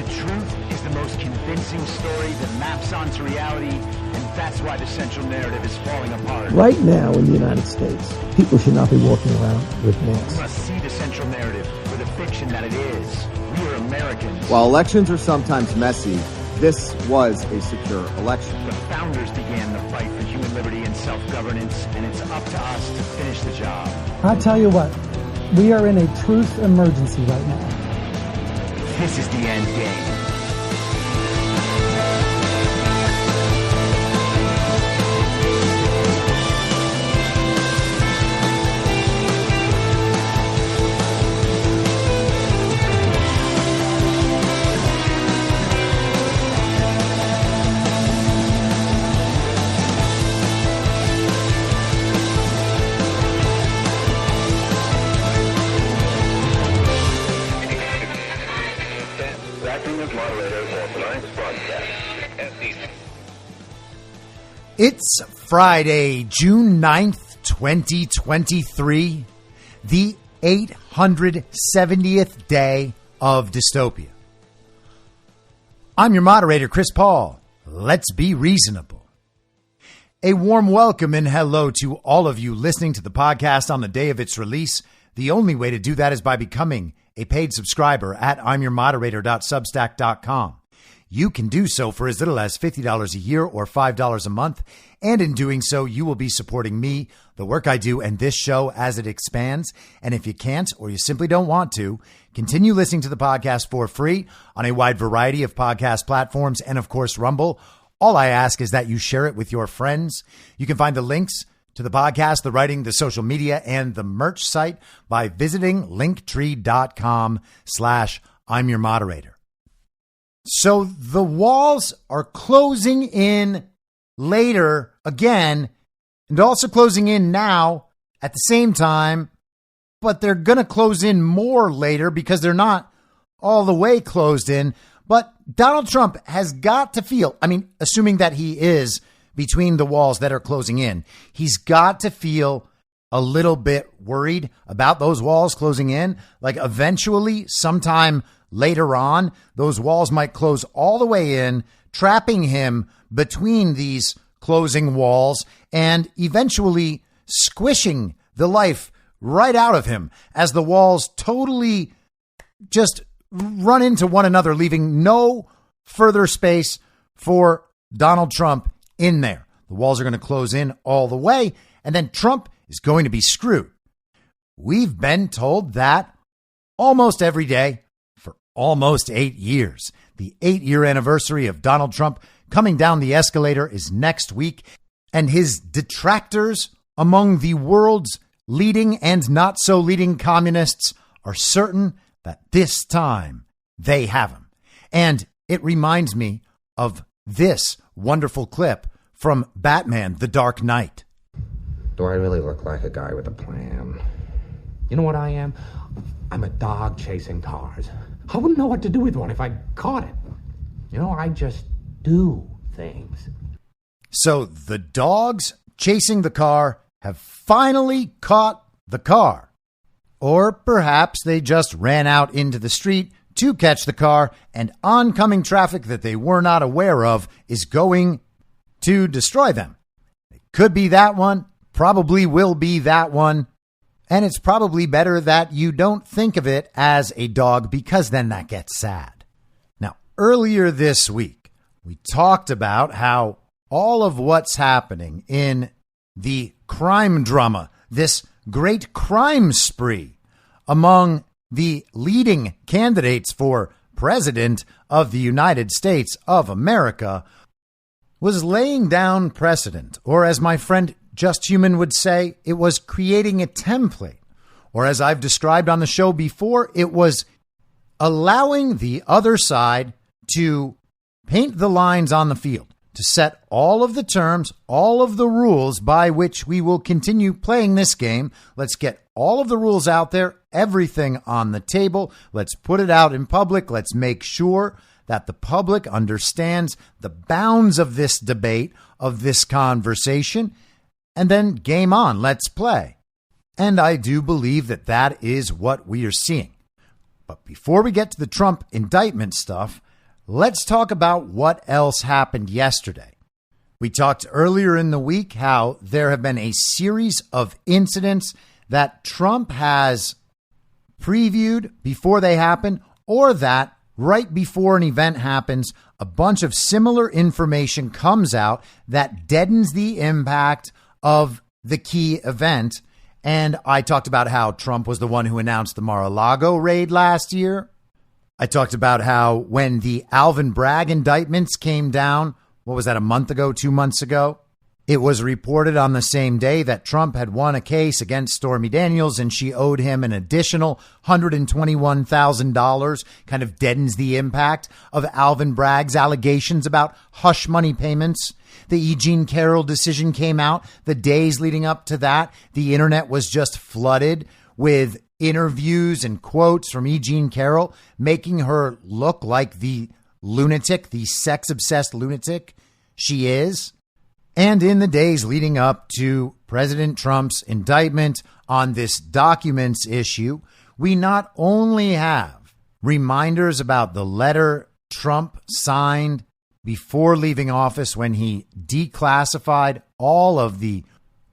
truth is the most convincing story that maps onto reality, and that's why the central narrative is falling apart. Right now in the United States, people should not be walking around with masks. We must see the central narrative for the fiction that it is. We are Americans. While elections are sometimes messy, this was a secure election. The founders began the fight for human liberty and self-governance, and it's up to us to finish the job. I'll tell you what, we are in a truth emergency right now. This is the end game. It's Friday, June 9th, 2023, the 870th day of dystopia. I'm your moderator, Chris Paul. Let's be reasonable. A warm welcome and hello to all of you listening to the podcast on the day of its release. The only way to do that is by becoming a paid subscriber at imyourmoderator.substack.com. You can do so for as little as $50 a year or $5 a month. And in doing so, you will be supporting me, the work I do, and this show as it expands. And if you can't, or you simply don't want to, continue listening to the podcast for free on a wide variety of podcast platforms and, of course, Rumble. All I ask is that you share it with your friends. You can find the links to the podcast, the writing, the social media, and the merch site by visiting linktree.com/I'm your moderator. So the walls are closing in later again, and also closing in now at the same time, but they're going to close in more later because they're not all the way closed in. But Donald Trump has got to feel, assuming that he is between the walls that are closing in, he's got to feel a little bit worried about those walls closing in. Like eventually, sometime later on, those walls might close all the way in, trapping him between these closing walls and eventually squishing the life right out of him as the walls totally just run into one another, leaving no further space for Donald Trump in there. The walls are going to close in all the way, and then Trump is going to be screwed. We've been told that almost every day for almost 8 years. The 8-year anniversary of Donald Trump coming down the escalator is next week, and his detractors among the world's leading and not so leading communists are certain that this time they have him. And it reminds me of this wonderful clip from Batman: The Dark Knight. Do I really look like a guy with a plan? You know what I am? I'm a dog chasing cars. I wouldn't know what to do with one if I caught it. You know, I just do things. So the dogs chasing the car have finally caught the car. Or perhaps they just ran out into the street to catch the car, and oncoming traffic that they were not aware of is going to destroy them. It could be that one, probably will be that one. And it's probably better that you don't think of it as a dog, because then that gets sad. Now, earlier this week, we talked about how all of what's happening in the crime drama, this great crime spree among the leading candidates for president of the United States of America, was laying down precedent, or as my friend Just Human would say, it was creating a template. Or as I've described on the show before, it was allowing the other side to paint the lines on the field, to set all of the terms, all of the rules by which we will continue playing this game. Let's get all of the rules out there, everything on the table. Let's put it out in public. Let's make sure that the public understands the bounds of this debate, of this conversation. And then game on, let's play. And I do believe that that is what we are seeing. But before we get to the Trump indictment stuff, let's talk about what else happened yesterday. We talked earlier in the week how there have been a series of incidents that Trump has previewed before they happen, or that right before an event happens, a bunch of similar information comes out that deadens the impact of the key event. And I talked about how Trump was the one who announced the Mar-a-Lago raid last year. I talked about how when the Alvin Bragg indictments came down, what was that, a month ago, 2 months ago? It was reported on the same day that Trump had won a case against Stormy Daniels and she owed him an additional $121,000, kind of deadens the impact of Alvin Bragg's allegations about hush money payments. The E. Jean Carroll decision came out. The days leading up to that, the internet was just flooded with interviews and quotes from E. Jean Carroll, making her look like the lunatic, the sex-obsessed lunatic she is. And in the days leading up to President Trump's indictment on this documents issue, we not only have reminders about the letter Trump signed before leaving office when he declassified all of the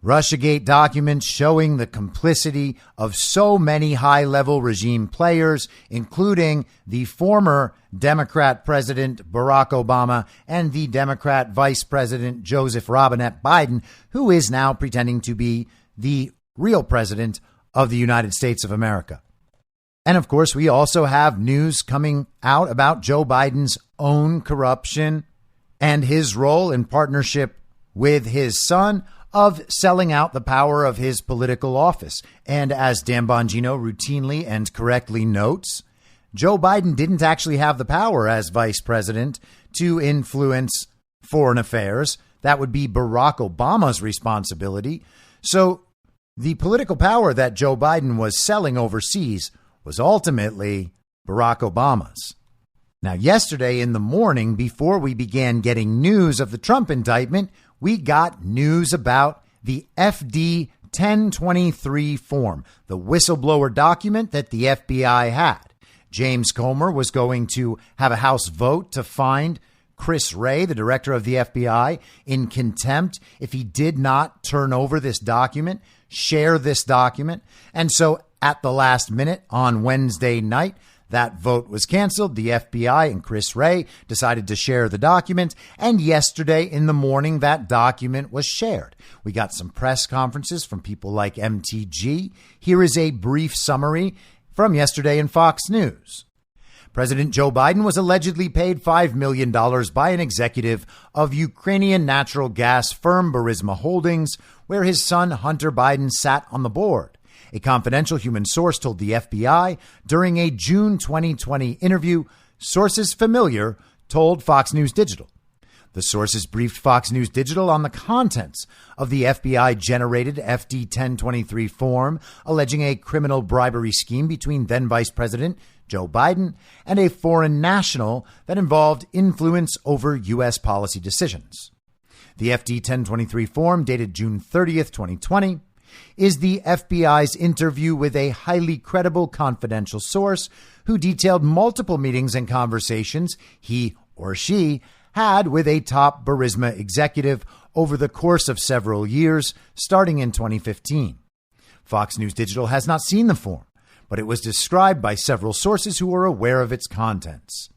Russiagate documents showing the complicity of so many high-level regime players, including the former Democrat President Barack Obama and the Democrat Vice President Joseph Robinette Biden, who is now pretending to be the real president of the United States of America. And of course, we also have news coming out about Joe Biden's own corruption and his role in partnership with his son of selling out the power of his political office. And as Dan Bongino routinely and correctly notes, Joe Biden didn't actually have the power as vice president to influence foreign affairs. That would be Barack Obama's responsibility. So the political power that Joe Biden was selling overseas was ultimately Barack Obama's. Now, yesterday in the morning, before we began getting news of the Trump indictment, we got news about the FD 1023 form, the whistleblower document that the FBI had. James Comer was going to have a House vote to find Chris Wray, the director of the FBI, in contempt if he did not turn over this document, share this document. And so at the last minute on Wednesday night, that vote was canceled. The FBI and Chris Wray decided to share the document. And yesterday in the morning, that document was shared. We got some press conferences from people like MTG. Here is a brief summary from yesterday in Fox News. President Joe Biden was allegedly paid $5 million by an executive of Ukrainian natural gas firm Burisma Holdings, where his son Hunter Biden sat on the board. A confidential human source told the FBI during a June 2020 interview. Sources familiar told Fox News Digital. The sources briefed Fox News Digital on the contents of the FBI-generated FD 1023 form, alleging a criminal bribery scheme between then Vice President Joe Biden and a foreign national that involved influence over U.S. policy decisions. The FD 1023 form, dated June 30th, 2020, is the FBI's interview with a highly credible confidential source who detailed multiple meetings and conversations he or she had with a top Burisma executive over the course of several years, starting in 2015. Fox News Digital has not seen the form, but it was described by several sources who were aware of its contents.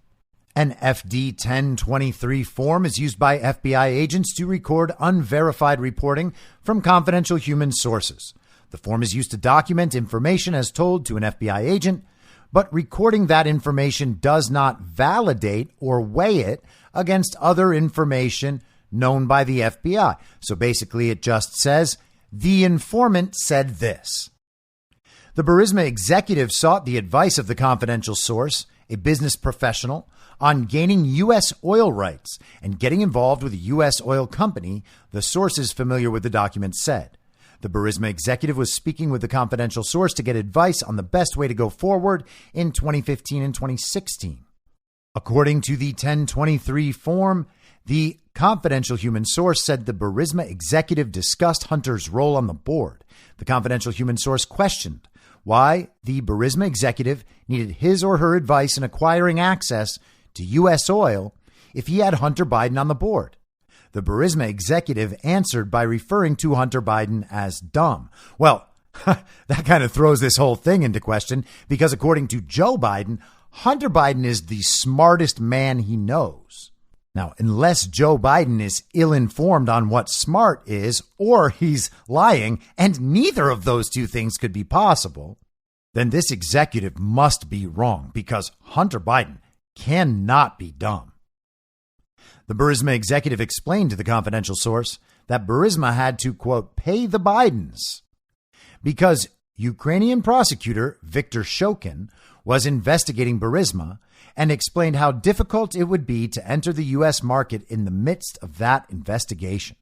An FD 1023 form is used by FBI agents to record unverified reporting from confidential human sources. The form is used to document information as told to an FBI agent, but recording that information does not validate or weigh it against other information known by the FBI. So basically, it just says, the informant said this. The Burisma executive sought the advice of the confidential source, a business professional, on gaining U.S. oil rights and getting involved with a U.S. oil company, the sources familiar with the document said. The Burisma executive was speaking with the confidential source to get advice on the best way to go forward in 2015 and 2016. According to the 1023 form, the confidential human source said the Burisma executive discussed Hunter's role on the board. The confidential human source questioned why the Burisma executive needed his or her advice in acquiring access to U.S. oil if he had Hunter Biden on the board. The Burisma executive answered by referring to Hunter Biden as dumb. Well, that kind of throws this whole thing into question because according to Joe Biden, Hunter Biden is the smartest man he knows. Now, unless Joe Biden is ill-informed on what smart is, or he's lying, and neither of those two things could be possible, then this executive must be wrong because Hunter Biden cannot be dumb. The Burisma executive explained to the confidential source that Burisma had to, quote, pay the Bidens because Ukrainian prosecutor Viktor Shokin was investigating Burisma and explained how difficult it would be to enter the U.S. market in the midst of that investigation.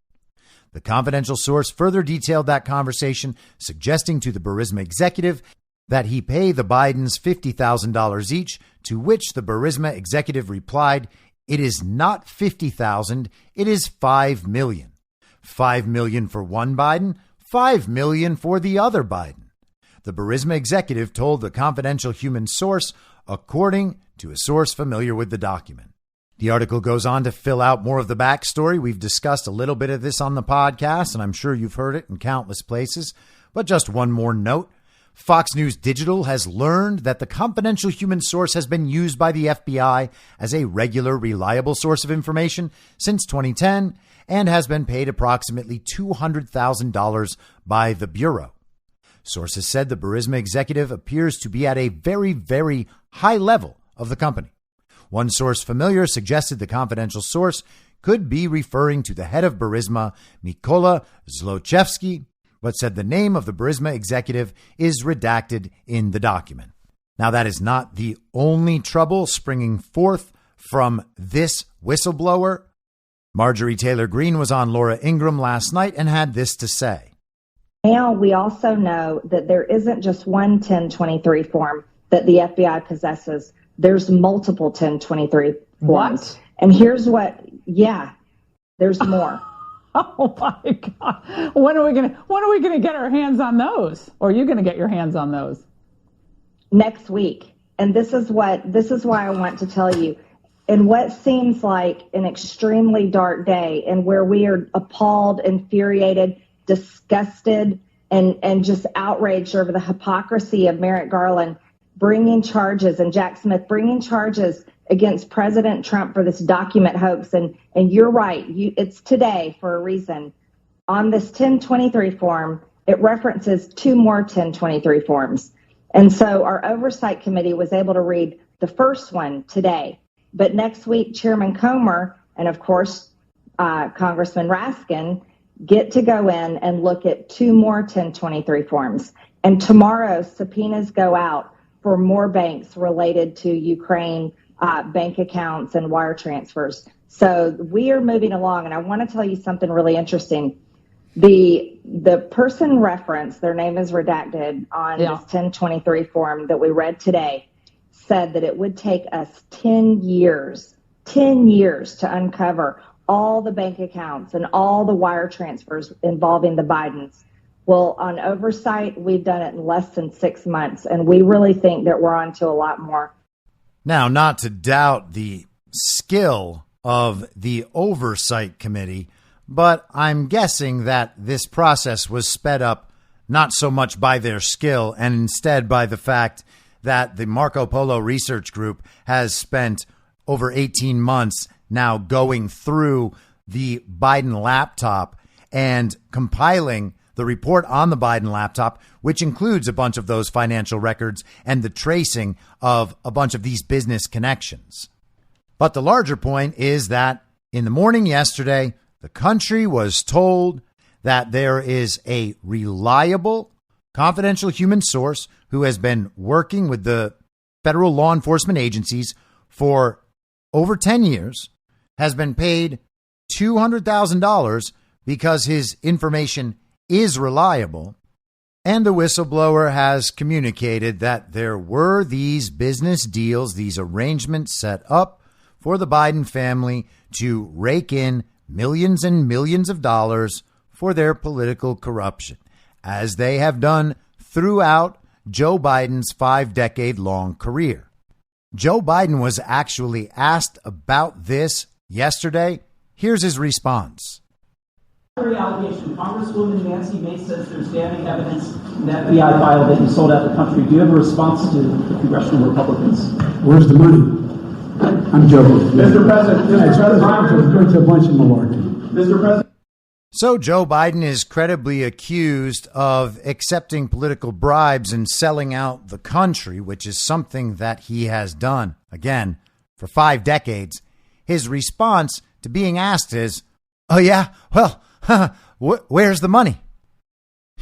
The confidential source further detailed that conversation, suggesting to the Burisma executive that he pay the Bidens $50,000 each, to which the Burisma executive replied, "It is not $50,000, it is $5 million. $5 million for one Biden, $5 million for the other Biden." The Burisma executive told the confidential human source, according to a source familiar with the document. The article goes on to fill out more of the backstory. We've discussed a little bit of this on the podcast, and I'm sure you've heard it in countless places. But just one more note. Fox News Digital has learned that the confidential human source has been used by the FBI as a regular, reliable source of information since 2010 and has been paid approximately $200,000 by the Bureau. Sources said the Burisma executive appears to be at a very, very high level of the company. One source familiar suggested the confidential source could be referring to the head of Burisma, Mykola Zlochevsky, but said the name of the Burisma executive is redacted in the document. Now, that is not the only trouble springing forth from this whistleblower. Marjorie Taylor Greene was on Laura Ingraham last night and had this to say. Now we also know that there isn't just one 1023 form that the FBI possesses. There's multiple 1023 forms. What? And here's what, there's more. Oh my God. When are we gonna get our hands on those? Or are you gonna get your hands on those? Next week. And this is why I want to tell you, in what seems like an extremely dark day and where we are appalled, infuriated, disgusted, and just outraged over the hypocrisy of Merrick Garland bringing charges and Jack Smith bringing charges against President Trump for this document hoax. And you're right. It's today for a reason. On this 1023 form, it references two more 1023 forms. And so our oversight committee was able to read the first one today. But next week, Chairman Comer and, of course, Congressman Raskin get to go in and look at two more 1023 forms. And tomorrow, subpoenas go out for more banks related to Ukraine bank accounts and wire transfers. So we are moving along. And I want to tell you something really interesting. The person referenced, their name is redacted on this 1023 form that we read today, said that it would take us 10 years to uncover all the bank accounts and all the wire transfers involving the Bidens. Well, on oversight, we've done it in less than 6 months, and we really think that we're on to a lot more. Now, not to doubt the skill of the oversight committee, but I'm guessing that this process was sped up not so much by their skill and instead by the fact that the Marco Polo Research Group has spent over 18 months now going through the Biden laptop and compiling the report on the Biden laptop, which includes a bunch of those financial records and the tracing of a bunch of these business connections. But the larger point is that in the morning yesterday, the country was told that there is a reliable, confidential human source who has been working with the federal law enforcement agencies for over 10 years, has been paid $200,000 because his information is reliable, and the whistleblower has communicated that there were these business deals, these arrangements set up for the Biden family to rake in millions and millions of dollars for their political corruption, as they have done throughout Joe Biden's 5-decade-long career. Joe Biden was actually asked about this yesterday. Here's his response. Allegation. Congresswoman Nancy Mace says there's damning evidence in the FBI file that you sold out the country. Do you have a response to the congressional Republicans? Where's the money? I'm joking. Mr. President, it's rather to a bunch of malarkey. Mr. President. So Joe Biden is credibly accused of accepting political bribes and selling out the country, which is something that he has done, again, for 5 decades. His response to being asked is, oh, yeah, well, where's the money?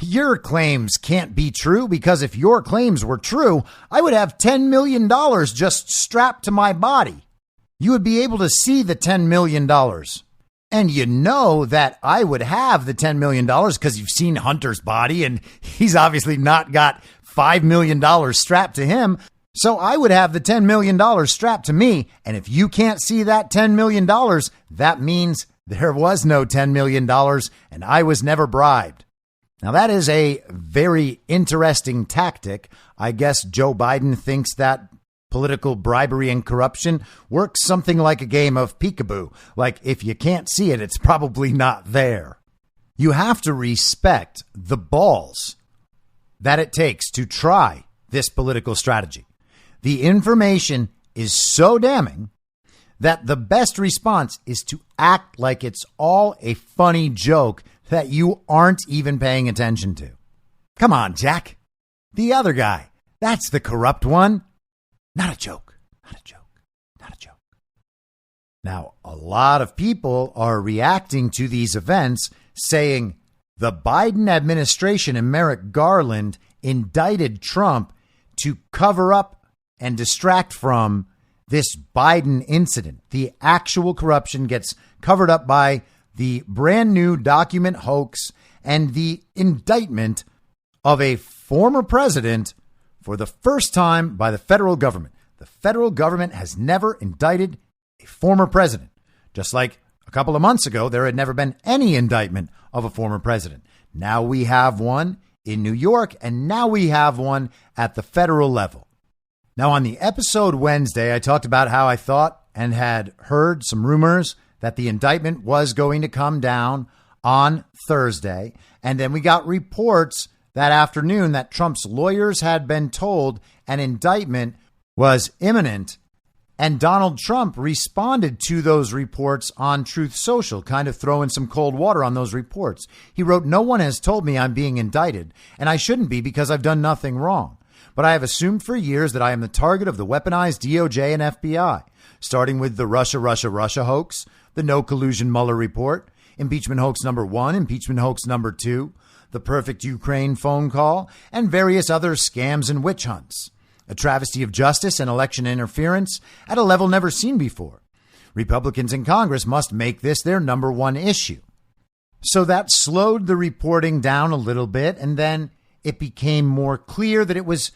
Your claims can't be true, because if your claims were true, I would have $10 million just strapped to my body. You would be able to see the $10 million. And you know that I would have the $10 million because you've seen Hunter's body, and he's obviously not got $5 million strapped to him. So I would have the $10 million strapped to me. And if you can't see that $10 million, that means there was no $10 million and I was never bribed. Now, that is a very interesting tactic. I guess Joe Biden thinks that political bribery and corruption works something like a game of peekaboo. Like, if you can't see it, it's probably not there. You have to respect the balls that it takes to try this political strategy. The information is so damning that the best response is to act like it's all a funny joke that you aren't even paying attention to. Come on, Jack. The other guy, that's the corrupt one. Not a joke. Not a joke. Not a joke. Now, a lot of people are reacting to these events saying the Biden administration and Merrick Garland indicted Trump to cover up and distract from this Biden incident. The actual corruption gets covered up by the brand new document hoax and the indictment of a former president for the first time by the federal government. The federal government has never indicted a former president. Just like a couple of months ago, there had never been any indictment of a former president. Now we have one in New York, and now we have one at the federal level. Now, on the episode Wednesday, I talked about how I thought and had heard some rumors that the indictment was going to come down on Thursday. And then we got reports that afternoon that Trump's lawyers had been told an indictment was imminent. And Donald Trump responded to those reports on Truth Social, kind of throwing some cold water on those reports. He wrote, "No one has told me I'm being indicted, and I shouldn't be because I've done nothing wrong. But I have assumed for years that I am the target of the weaponized DOJ and FBI, starting with the Russia hoax, the no collusion Mueller report, impeachment hoax number 1, impeachment hoax number 2, the perfect Ukraine phone call, and various other scams and witch hunts. A travesty of justice and election interference at a level never seen before. Republicans in Congress must make this their number one issue." So that slowed the reporting down a little bit, and then it became more clear that it was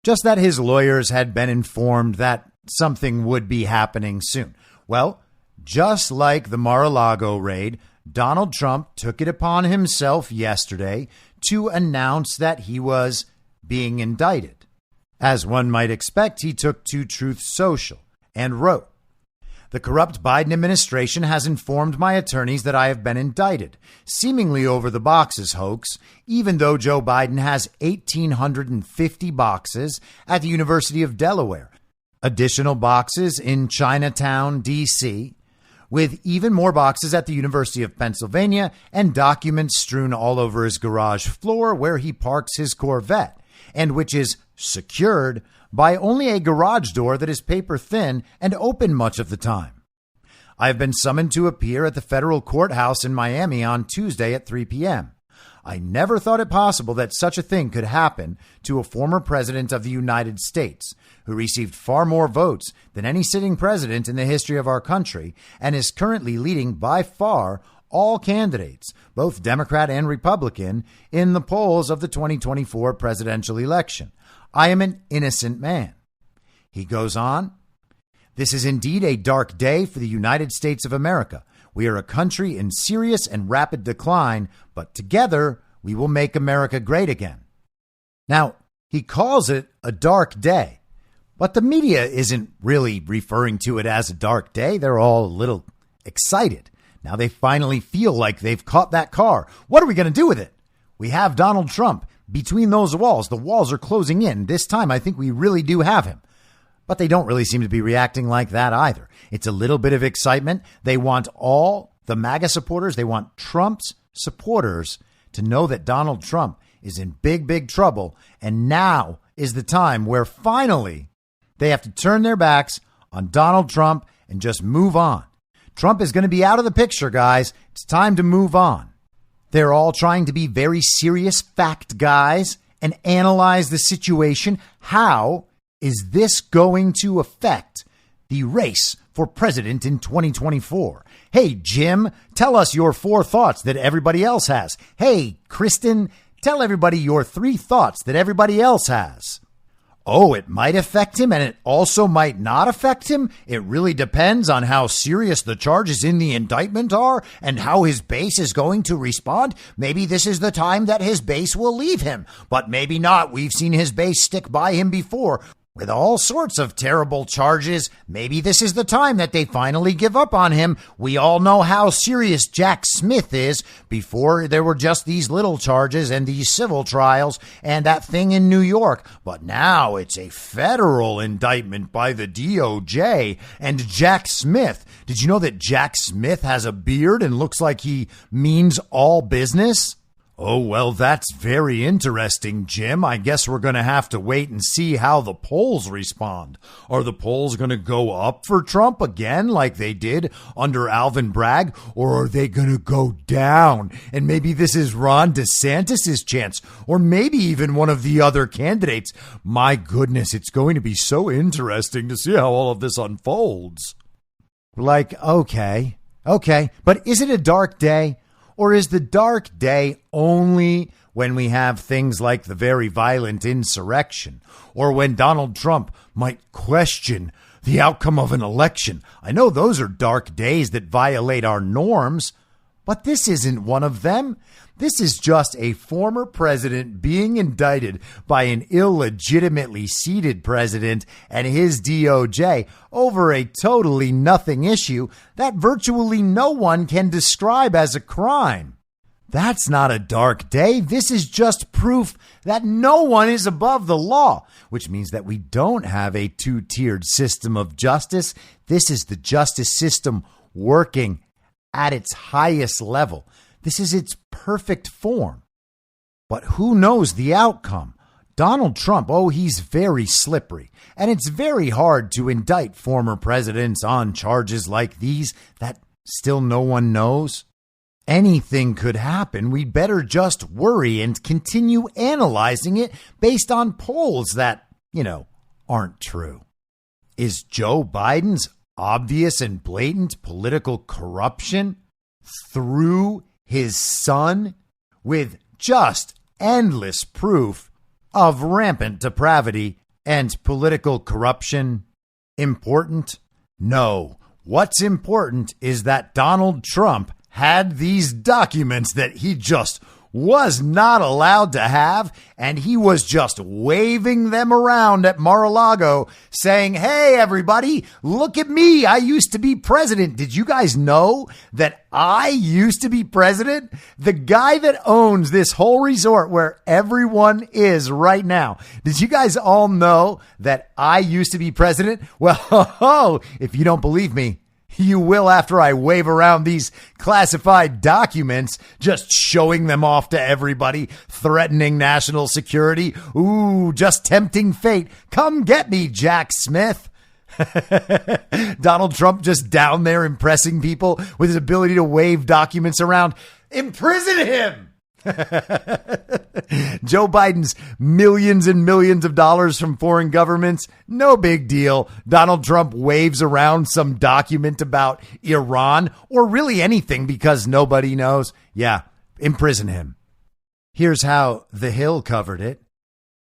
just that his lawyers had been informed that something would be happening soon. Well, just like the Mar-a-Lago raid, Donald Trump took it upon himself yesterday to announce that he was being indicted. As one might expect, he took to Truth Social and wrote, "The corrupt Biden administration has informed my attorneys that I have been indicted, seemingly over the boxes hoax, even though Joe Biden has 1,850 boxes at the University of Delaware, additional boxes in Chinatown, D.C., with even more boxes at the University of Pennsylvania, and documents strewn all over his garage floor where he parks his Corvette, and which is secured by only a garage door that is paper thin and open much of the time. I have been summoned to appear at the federal courthouse in Miami on Tuesday at 3 p.m. I never thought it possible that such a thing could happen to a former president of the United States, who received far more votes than any sitting president in the history of our country and is currently leading by far all candidates, both Democrat and Republican, in the polls of the 2024 presidential election. I am an innocent man." He goes on, "This is indeed a dark day for the United States of America. We are a country in serious and rapid decline, but together we will make America great again." Now, he calls it a dark day, But the media isn't really referring to it as a dark day. They're all a little excited. Now they finally feel like they've caught that car. What are we going to do with it? We have Donald Trump between those walls. The walls are closing in. This time, I think we really do have him. But they don't really seem to be reacting like that either. It's a little bit of excitement. They want all the MAGA supporters, they want Trump's supporters to know that Donald Trump is in big, big trouble. And now is the time where finally they have to turn their backs on Donald Trump and just move on. Trump is going to be out of the picture, guys. It's time to move on. They're all trying to be very serious fact guys and analyze the situation. How is this going to affect the race for president in 2024? Hey, Jim, tell us your 4 thoughts that everybody else has. Hey, Kristen, tell everybody your 3 thoughts that everybody else has. Oh, it might affect him and it also might not affect him. It really depends on how serious the charges in the indictment are and how his base is going to respond. Maybe this is the time that his base will leave him, but maybe not. We've seen his base stick by him before with all sorts of terrible charges. Maybe this is the time that they finally give up on him. We all know how serious Jack Smith is. Before, there were just these little charges and these civil trials and that thing in New York. But now it's a federal indictment by the DOJ and Jack Smith. Did you know that Jack Smith has a beard and looks like he means all business? Oh, well, that's very interesting, Jim. I guess we're going to have to wait and see how the polls respond. Are the polls going to go up for Trump again like they did under Alvin Bragg? Or are they going to go down? And maybe this is Ron DeSantis' chance, or maybe even one of the other candidates. My goodness, it's going to be so interesting to see how all of this unfolds. Like, okay, but is it a dark day? Or is the dark day only when we have things like the very violent insurrection, or when Donald Trump might question the outcome of an election? I know those are dark days that violate our norms, but this isn't one of them. This is just a former president being indicted by an illegitimately seated president and his DOJ over a totally nothing issue that virtually no one can describe as a crime. That's not a dark day. This is just proof that no one is above the law, which means that we don't have a 2-tiered system of justice. This is the justice system working at its highest level. This is its perfect form. But who knows the outcome? Donald Trump, he's very slippery. And it's very hard to indict former presidents on charges like these that still no one knows. Anything could happen. We'd better just worry and continue analyzing it based on polls that, aren't true. Is Joe Biden's obvious and blatant political corruption through his son, with just endless proof of rampant depravity and political corruption, important? No. What's important is that Donald Trump had these documents that he just was not allowed to have, and he was just waving them around at Mar-a-Lago saying, hey, everybody, look at me. I used to be president. Did you guys know that I used to be president? The guy that owns this whole resort where everyone is right now. Did you guys all know that I used to be president? Well, if you don't believe me, you will after I wave around these classified documents, just showing them off to everybody, threatening national security. Ooh, just tempting fate. Come get me, Jack Smith. Donald Trump just down there impressing people with his ability to wave documents around. Imprison him. Joe Biden's millions and millions of dollars from foreign governments, no big deal. Donald Trump waves around some document about Iran or really anything because nobody knows. Yeah, imprison him. Here's how The Hill covered it.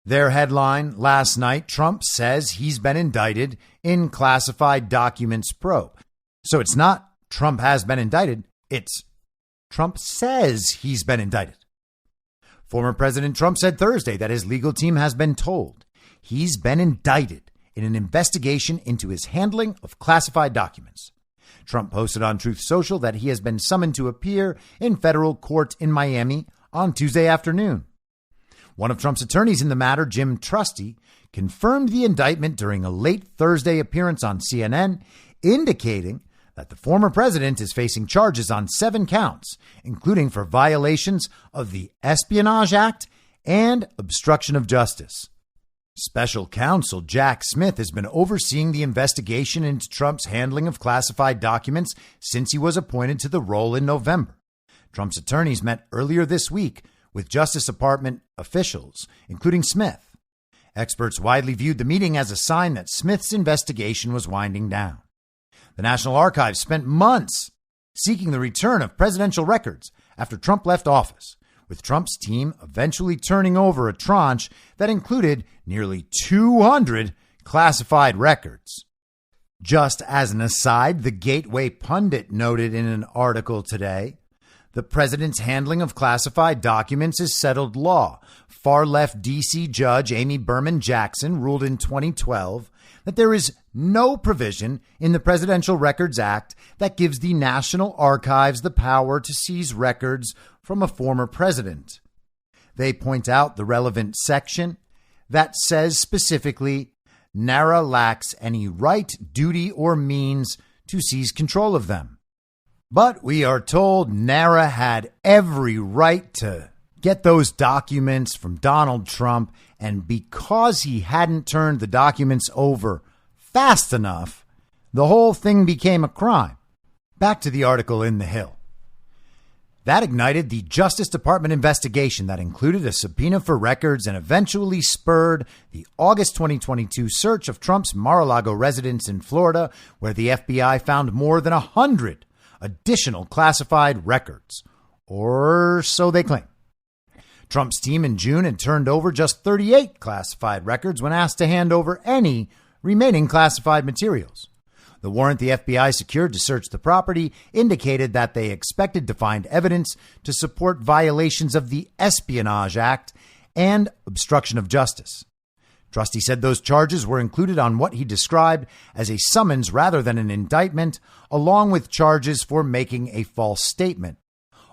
Their headline last night, Trump says he's been indicted in classified documents probe. So it's not Trump has been indicted, it's Trump says he's been indicted. Former President Trump said Thursday that his legal team has been told he's been indicted in an investigation into his handling of classified documents. Trump posted on Truth Social that he has been summoned to appear in federal court in Miami on Tuesday afternoon. One of Trump's attorneys in the matter, Jim Trusty, confirmed the indictment during a late Thursday appearance on CNN, indicating that the former president is facing charges on 7 counts, including for violations of the Espionage Act and obstruction of justice. Special counsel Jack Smith has been overseeing the investigation into Trump's handling of classified documents since he was appointed to the role in November. Trump's attorneys met earlier this week with Justice Department officials, including Smith. Experts widely viewed the meeting as a sign that Smith's investigation was winding down. The National Archives spent months seeking the return of presidential records after Trump left office, with Trump's team eventually turning over a tranche that included nearly 200 classified records. Just as an aside, the Gateway Pundit noted in an article today, the president's handling of classified documents is settled law. Far-left D.C. Judge Amy Berman Jackson ruled in 2012 that there is no provision in the Presidential Records Act that gives the National Archives the power to seize records from a former president. They point out the relevant section that says specifically, NARA lacks any right, duty, or means to seize control of them. But we are told NARA had every right to get those documents from Donald Trump, and because he hadn't turned the documents over fast enough, the whole thing became a crime. Back to the article in The Hill. That ignited the Justice Department investigation that included a subpoena for records and eventually spurred the August 2022 search of Trump's Mar-a-Lago residence in Florida, where the FBI found more than 100 additional classified records, or so they claim. Trump's team in June had turned over just 38 classified records when asked to hand over any remaining classified materials. The warrant the FBI secured to search the property indicated that they expected to find evidence to support violations of the Espionage Act and obstruction of justice. Trusty said those charges were included on what he described as a summons rather than an indictment, along with charges for making a false statement.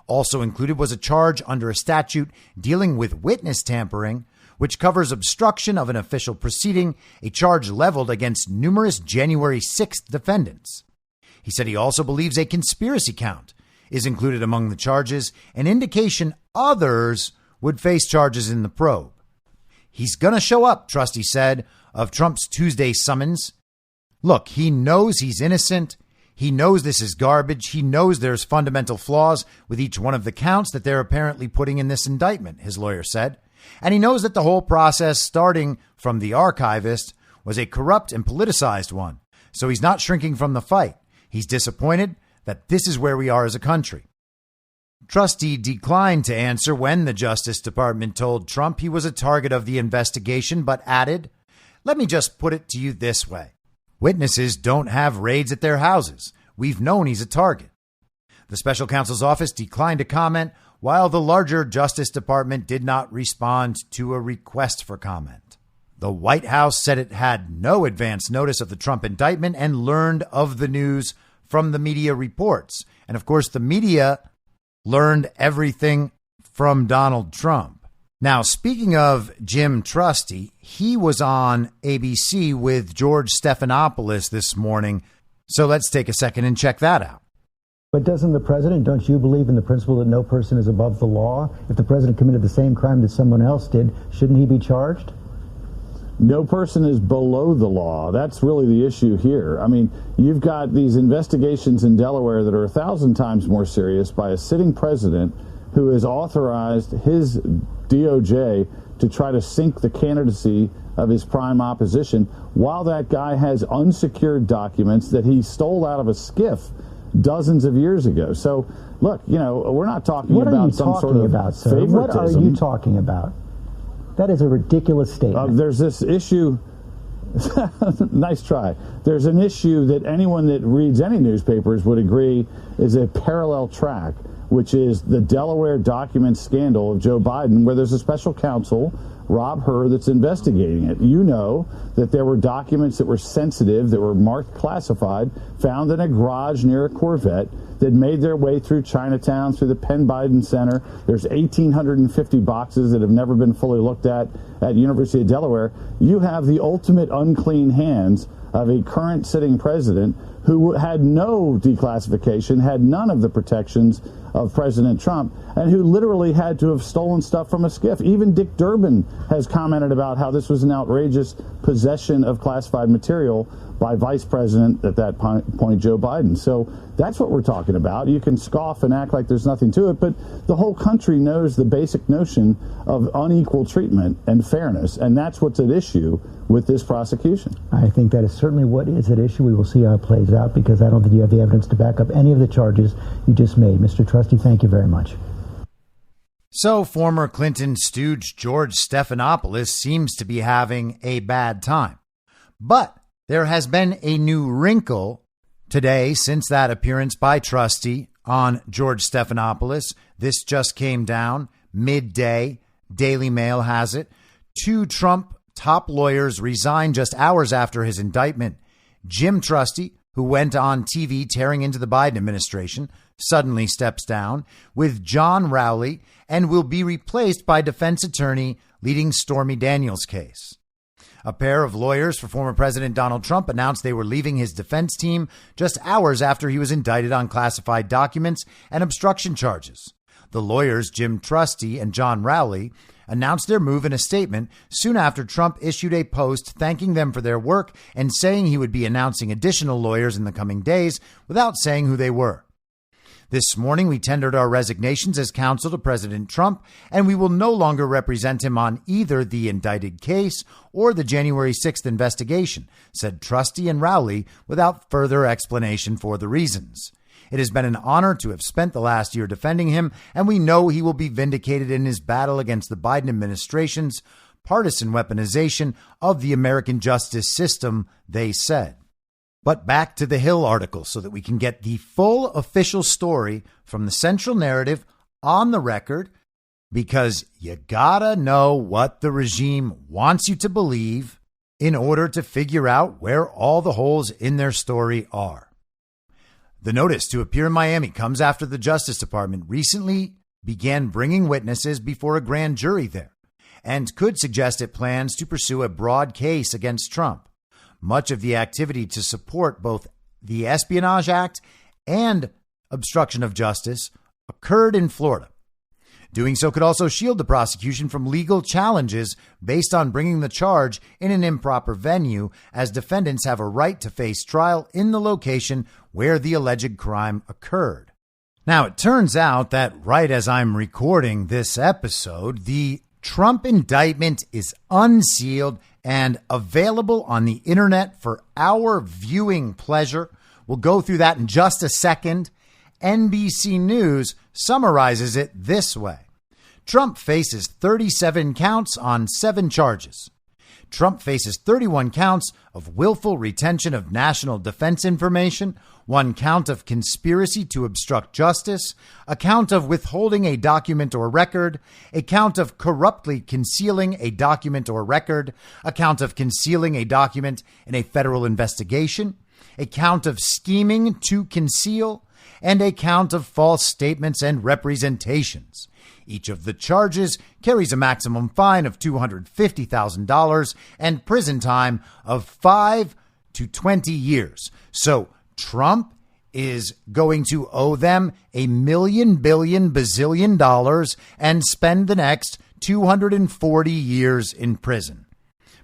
Also included was a charge under a statute dealing with witness tampering, which covers obstruction of an official proceeding, a charge leveled against numerous January 6th defendants. He said he also believes a conspiracy count is included among the charges, an indication others would face charges in the probe. He's going to show up, Trusty said, of Trump's Tuesday summons. Look, he knows he's innocent. He knows this is garbage. He knows there's fundamental flaws with each one of the counts that they're apparently putting in this indictment, his lawyer said. And he knows that the whole process, starting from the archivist, was a corrupt and politicized one. So he's not shrinking from the fight. He's disappointed that this is where we are as a country. Trusty declined to answer when the Justice Department told Trump he was a target of the investigation, but added, "Let me just put it to you this way. Witnesses don't have raids at their houses. We've known he's a target." The special counsel's office declined to comment, while the larger Justice Department did not respond to a request for comment. The White House said it had no advance notice of the Trump indictment and learned of the news from the media reports. And of course, the media learned everything from Donald Trump. Now, speaking of Jim Trusty, he was on ABC with George Stephanopoulos this morning. So let's take a second and check that out. But doesn't the president, don't you believe in the principle that no person is above the law? If the president committed the same crime that someone else did, shouldn't he be charged? No person is below the law. That's really the issue here. I mean, you've got these investigations in Delaware that are 1,000 times more serious by a sitting president who has authorized his DOJ to try to sink the candidacy of his prime opposition, while that guy has unsecured documents that he stole out of a skiff dozens of years ago. So, look, you know, we're not talking about some sort of favoritism. What are you talking about? That is a ridiculous statement. There's this issue. Nice try. There's an issue that anyone that reads any newspapers would agree is a parallel track, which is the Delaware document scandal of Joe Biden, where there's a special counsel Rob Hur that's investigating it. You know that there were documents that were sensitive, that were marked classified, found in a garage near a Corvette that made their way through Chinatown, through the Penn Biden Center. There's 1,850 boxes that have never been fully looked at University of Delaware. You have the ultimate unclean hands of a current sitting president who had no declassification, had none of the protections of President Trump, and who literally had to have stolen stuff from a skiff. Even Dick Durbin has commented about how this was an outrageous possession of classified material by Vice President at that point, Joe Biden. So that's what we're talking about. You can scoff and act like there's nothing to it, but the whole country knows the basic notion of unequal treatment and fairness, and that's what's at issue with this prosecution. I think that is certainly what is at issue. We will see how it plays out, because I don't think you have the evidence to back up any of the charges you just made. Mr. Trusty, thank you very much. So former Clinton stooge George Stephanopoulos seems to be having a bad time. But there has been a new wrinkle today since that appearance by Trusty on George Stephanopoulos. This just came down midday. Daily Mail has it. 2 Trump top lawyers resigned just hours after his indictment. Jim Trusty, who went on TV tearing into the Biden administration, suddenly steps down, with John Rowley, and will be replaced by defense attorney leading Stormy Daniels' case. A pair of lawyers for former President Donald Trump announced they were leaving his defense team just hours after he was indicted on classified documents and obstruction charges. The lawyers, Jim Trusty and John Rowley, announced their move in a statement soon after Trump issued a post thanking them for their work and saying he would be announcing additional lawyers in the coming days without saying who they were. This morning, we tendered our resignations as counsel to President Trump, and we will no longer represent him on either the indicted case or the January 6th investigation, said Trusty and Rowley without further explanation for the reasons. It has been an honor to have spent the last year defending him, and we know he will be vindicated in his battle against the Biden administration's partisan weaponization of the American justice system, they said. But back to the Hill article so that we can get the full official story from the central narrative on the record, because you gotta know what the regime wants you to believe in order to figure out where all the holes in their story are. The notice to appear in Miami comes after the Justice Department recently began bringing witnesses before a grand jury there and could suggest it plans to pursue a broad case against Trump. Much of the activity to support both the Espionage Act and obstruction of justice occurred in Florida. Doing so could also shield the prosecution from legal challenges based on bringing the charge in an improper venue, as defendants have a right to face trial in the location where the alleged crime occurred. Now, it turns out that right as I'm recording this episode, the Trump indictment is unsealed and available on the internet for our viewing pleasure. We'll go through that in just a second. NBC News summarizes it this way. Trump faces 37 counts on 7 charges. Trump faces 31 counts of willful retention of national defense information, 1 count of conspiracy to obstruct justice, a count of withholding a document or record, a count of corruptly concealing a document or record, a count of concealing a document in a federal investigation, a count of scheming to conceal, and a count of false statements and representations. Each of the charges carries a maximum fine of $250,000 and prison time of 5 to 20 years. So Trump is going to owe them $1 million, billion, bazillion dollars and spend the next 240 years in prison.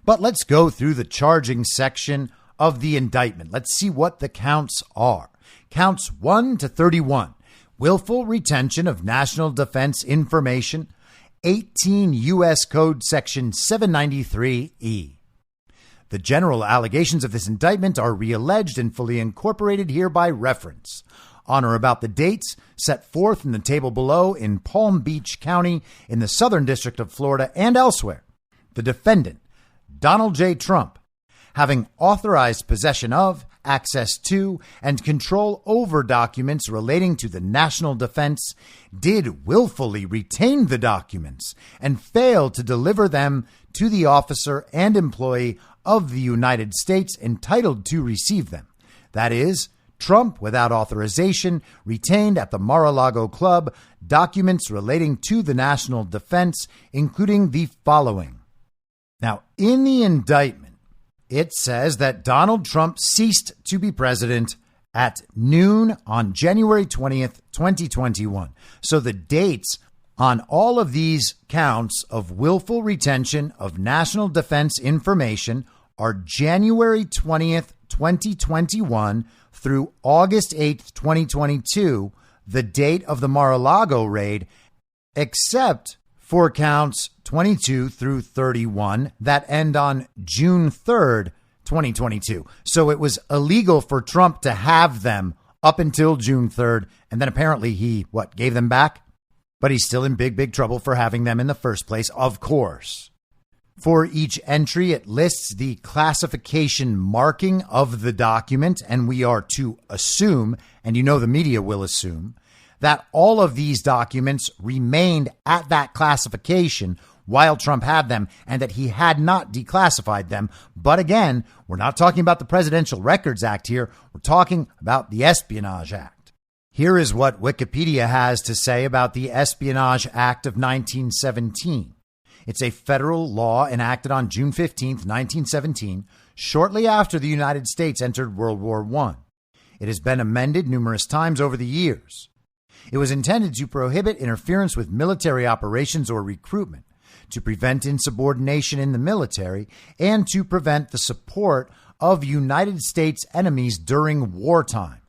But let's go through the charging section of the indictment. Let's see what the counts are. Counts 1 to 31. Willful retention of national defense information, 18 U.S. Code Section 793E. The general allegations of this indictment are realleged and fully incorporated here by reference. On or about the dates set forth in the table below in Palm Beach County in the Southern District of Florida and elsewhere, the defendant, Donald J. Trump, having authorized possession of, access to, and control over documents relating to the national defense, did willfully retain the documents and fail to deliver them to the officer and employee of the United States entitled to receive them. That is, Trump, without authorization, retained at the Mar-a-Lago Club documents relating to the national defense, including the following. Now, in the indictment, it says that Donald Trump ceased to be president at noon on January 20th, 2021. So the dates on all of these counts of willful retention of national defense information are January 20th, 2021 through August 8th, 2022, the date of the Mar-a-Lago raid, except for counts 22 through 31 that end on June 3rd, 2022. So it was illegal for Trump to have them up until June 3rd, and then apparently he, gave them back? But he's still in big trouble for having them in the first place, of course. For each entry, it lists the classification marking of the document, and we are to assume, and the media will assume, that all of these documents remained at that classification while Trump had them and that he had not declassified them. But again, we're not talking about the Presidential Records Act here. We're talking about the Espionage Act. Here is what Wikipedia has to say about the Espionage Act of 1917. It's a federal law enacted on June 15th, 1917, shortly after the United States entered World War I. It has been amended numerous times over the years. It was intended to prohibit interference with military operations or recruitment, to prevent insubordination in the military, and to prevent the support of United States enemies during wartime.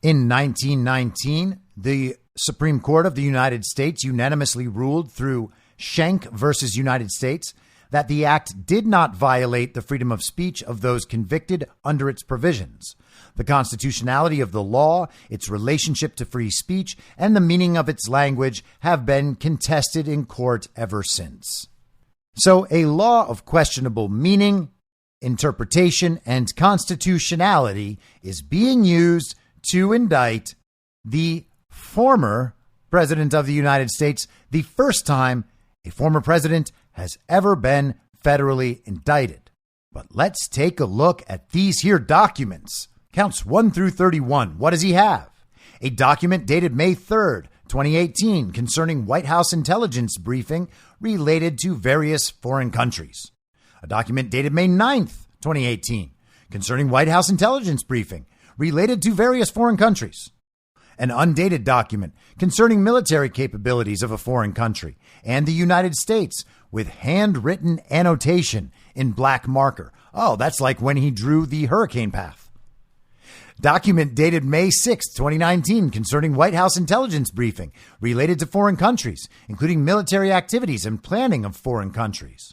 In 1919, the Supreme Court of the United States unanimously ruled through Schenck versus United States that the act did not violate the freedom of speech of those convicted under its provisions. The constitutionality of the law, its relationship to free speech, and the meaning of its language have been contested in court ever since. So a law of questionable meaning, interpretation, and constitutionality is being used to indict the former president of the United States, the first time a former president has ever been federally indicted. But let's take a look at these here documents. Counts 1 through 31. What does he have? A document dated May 3rd, 2018, concerning White House intelligence briefing related to various foreign countries. A document dated May 9th, 2018, concerning White House intelligence briefing related to various foreign countries. An undated document concerning military capabilities of a foreign country and the United States with handwritten annotation in black marker. Oh, that's like when he drew the hurricane path. Document dated May 6, 2019, concerning White House intelligence briefing related to foreign countries, including military activities and planning of foreign countries.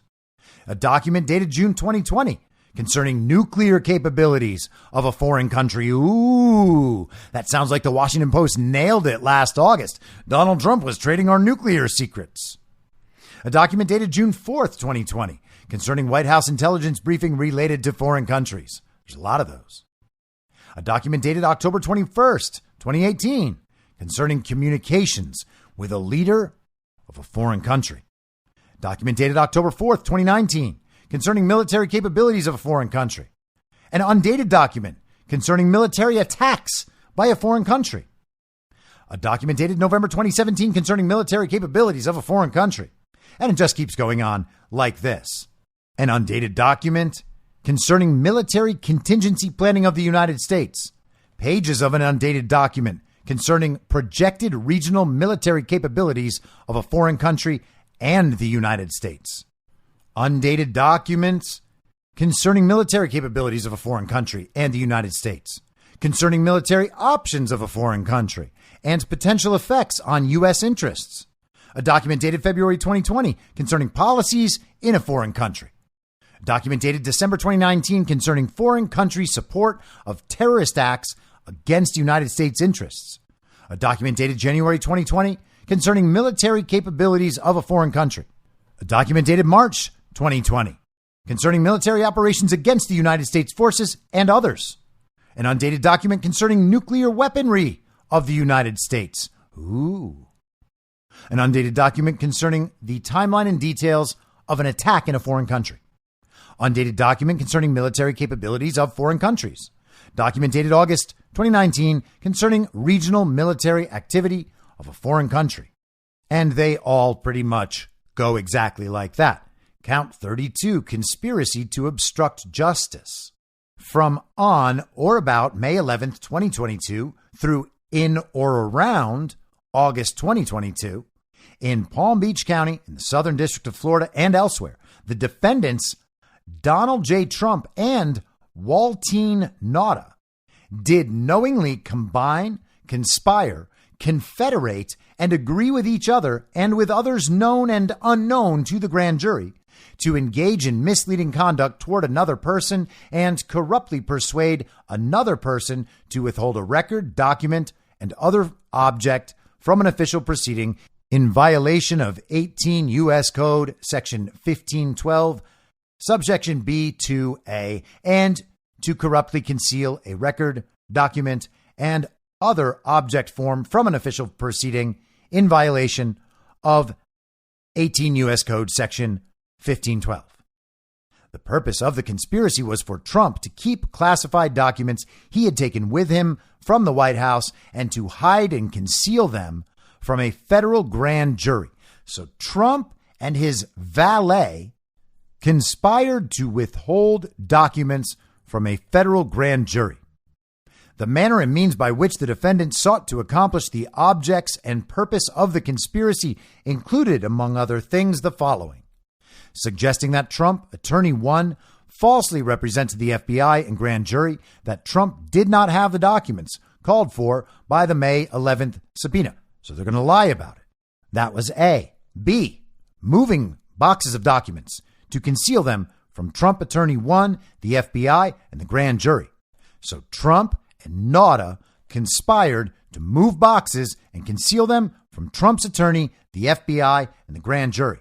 A document dated June 2020, concerning nuclear capabilities of a foreign country. Ooh, that sounds like the Washington Post nailed it last August. Donald Trump was trading our nuclear secrets. A document dated June 4th, 2020, concerning White House intelligence briefing related to foreign countries. There's a lot of those. A document dated October 21st, 2018, concerning communications with a leader of a foreign country. Document dated October 4th, 2019, concerning military capabilities of a foreign country. An undated document concerning military attacks by a foreign country. A document dated November 2017 concerning military capabilities of a foreign country. And it just keeps going on like this. An undated document concerning military contingency planning of the United States. Pages of an undated document concerning projected regional military capabilities of a foreign country and the United States. Undated documents concerning military capabilities of a foreign country and the United States, concerning military options of a foreign country and potential effects on U.S. interests. A document dated February 2020 concerning policies in a foreign country. A document dated December 2019 concerning foreign country support of terrorist acts against United States interests. A document dated January 2020 concerning military capabilities of a foreign country. A document dated March 2020 concerning military operations against the United States forces and others. An undated document concerning nuclear weaponry of the United States. Ooh. An undated document concerning the timeline and details of an attack in a foreign country. Undated document concerning military capabilities of foreign countries. Document dated August 2019 concerning regional military activity of a foreign country. And they all pretty much go exactly like that. Count 32, conspiracy to obstruct justice. From on or about May 11th, 2022 through in or around August 2022 in Palm Beach County, in the Southern District of Florida and elsewhere, the defendants Donald J. Trump and Waltine Nauta did knowingly combine, conspire, confederate, and agree with each other and with others known and unknown to the grand jury to engage in misleading conduct toward another person and corruptly persuade another person to withhold a record, document, and other object from an official proceeding in violation of 18 U.S. Code Section 1512, subsection B2A, and to corruptly conceal a record, document, and other object form from an official proceeding in violation of 18 U.S. Code Section 1512. The purpose of the conspiracy was for Trump to keep classified documents he had taken with him from the White House and to hide and conceal them from a federal grand jury. So Trump and his valet conspired to withhold documents from a federal grand jury. The manner and means by which the defendant sought to accomplish the objects and purpose of the conspiracy included, among other things, the following: suggesting that Trump, Attorney 1, falsely represented the FBI and grand jury that Trump did not have the documents called for by the May 11th subpoena. So they're going to lie about it. That was A. B. Moving boxes of documents to conceal them from Trump Attorney 1, the FBI, and the grand jury. So Trump and Nauta conspired to move boxes and conceal them from Trump's attorney, the FBI, and the grand jury.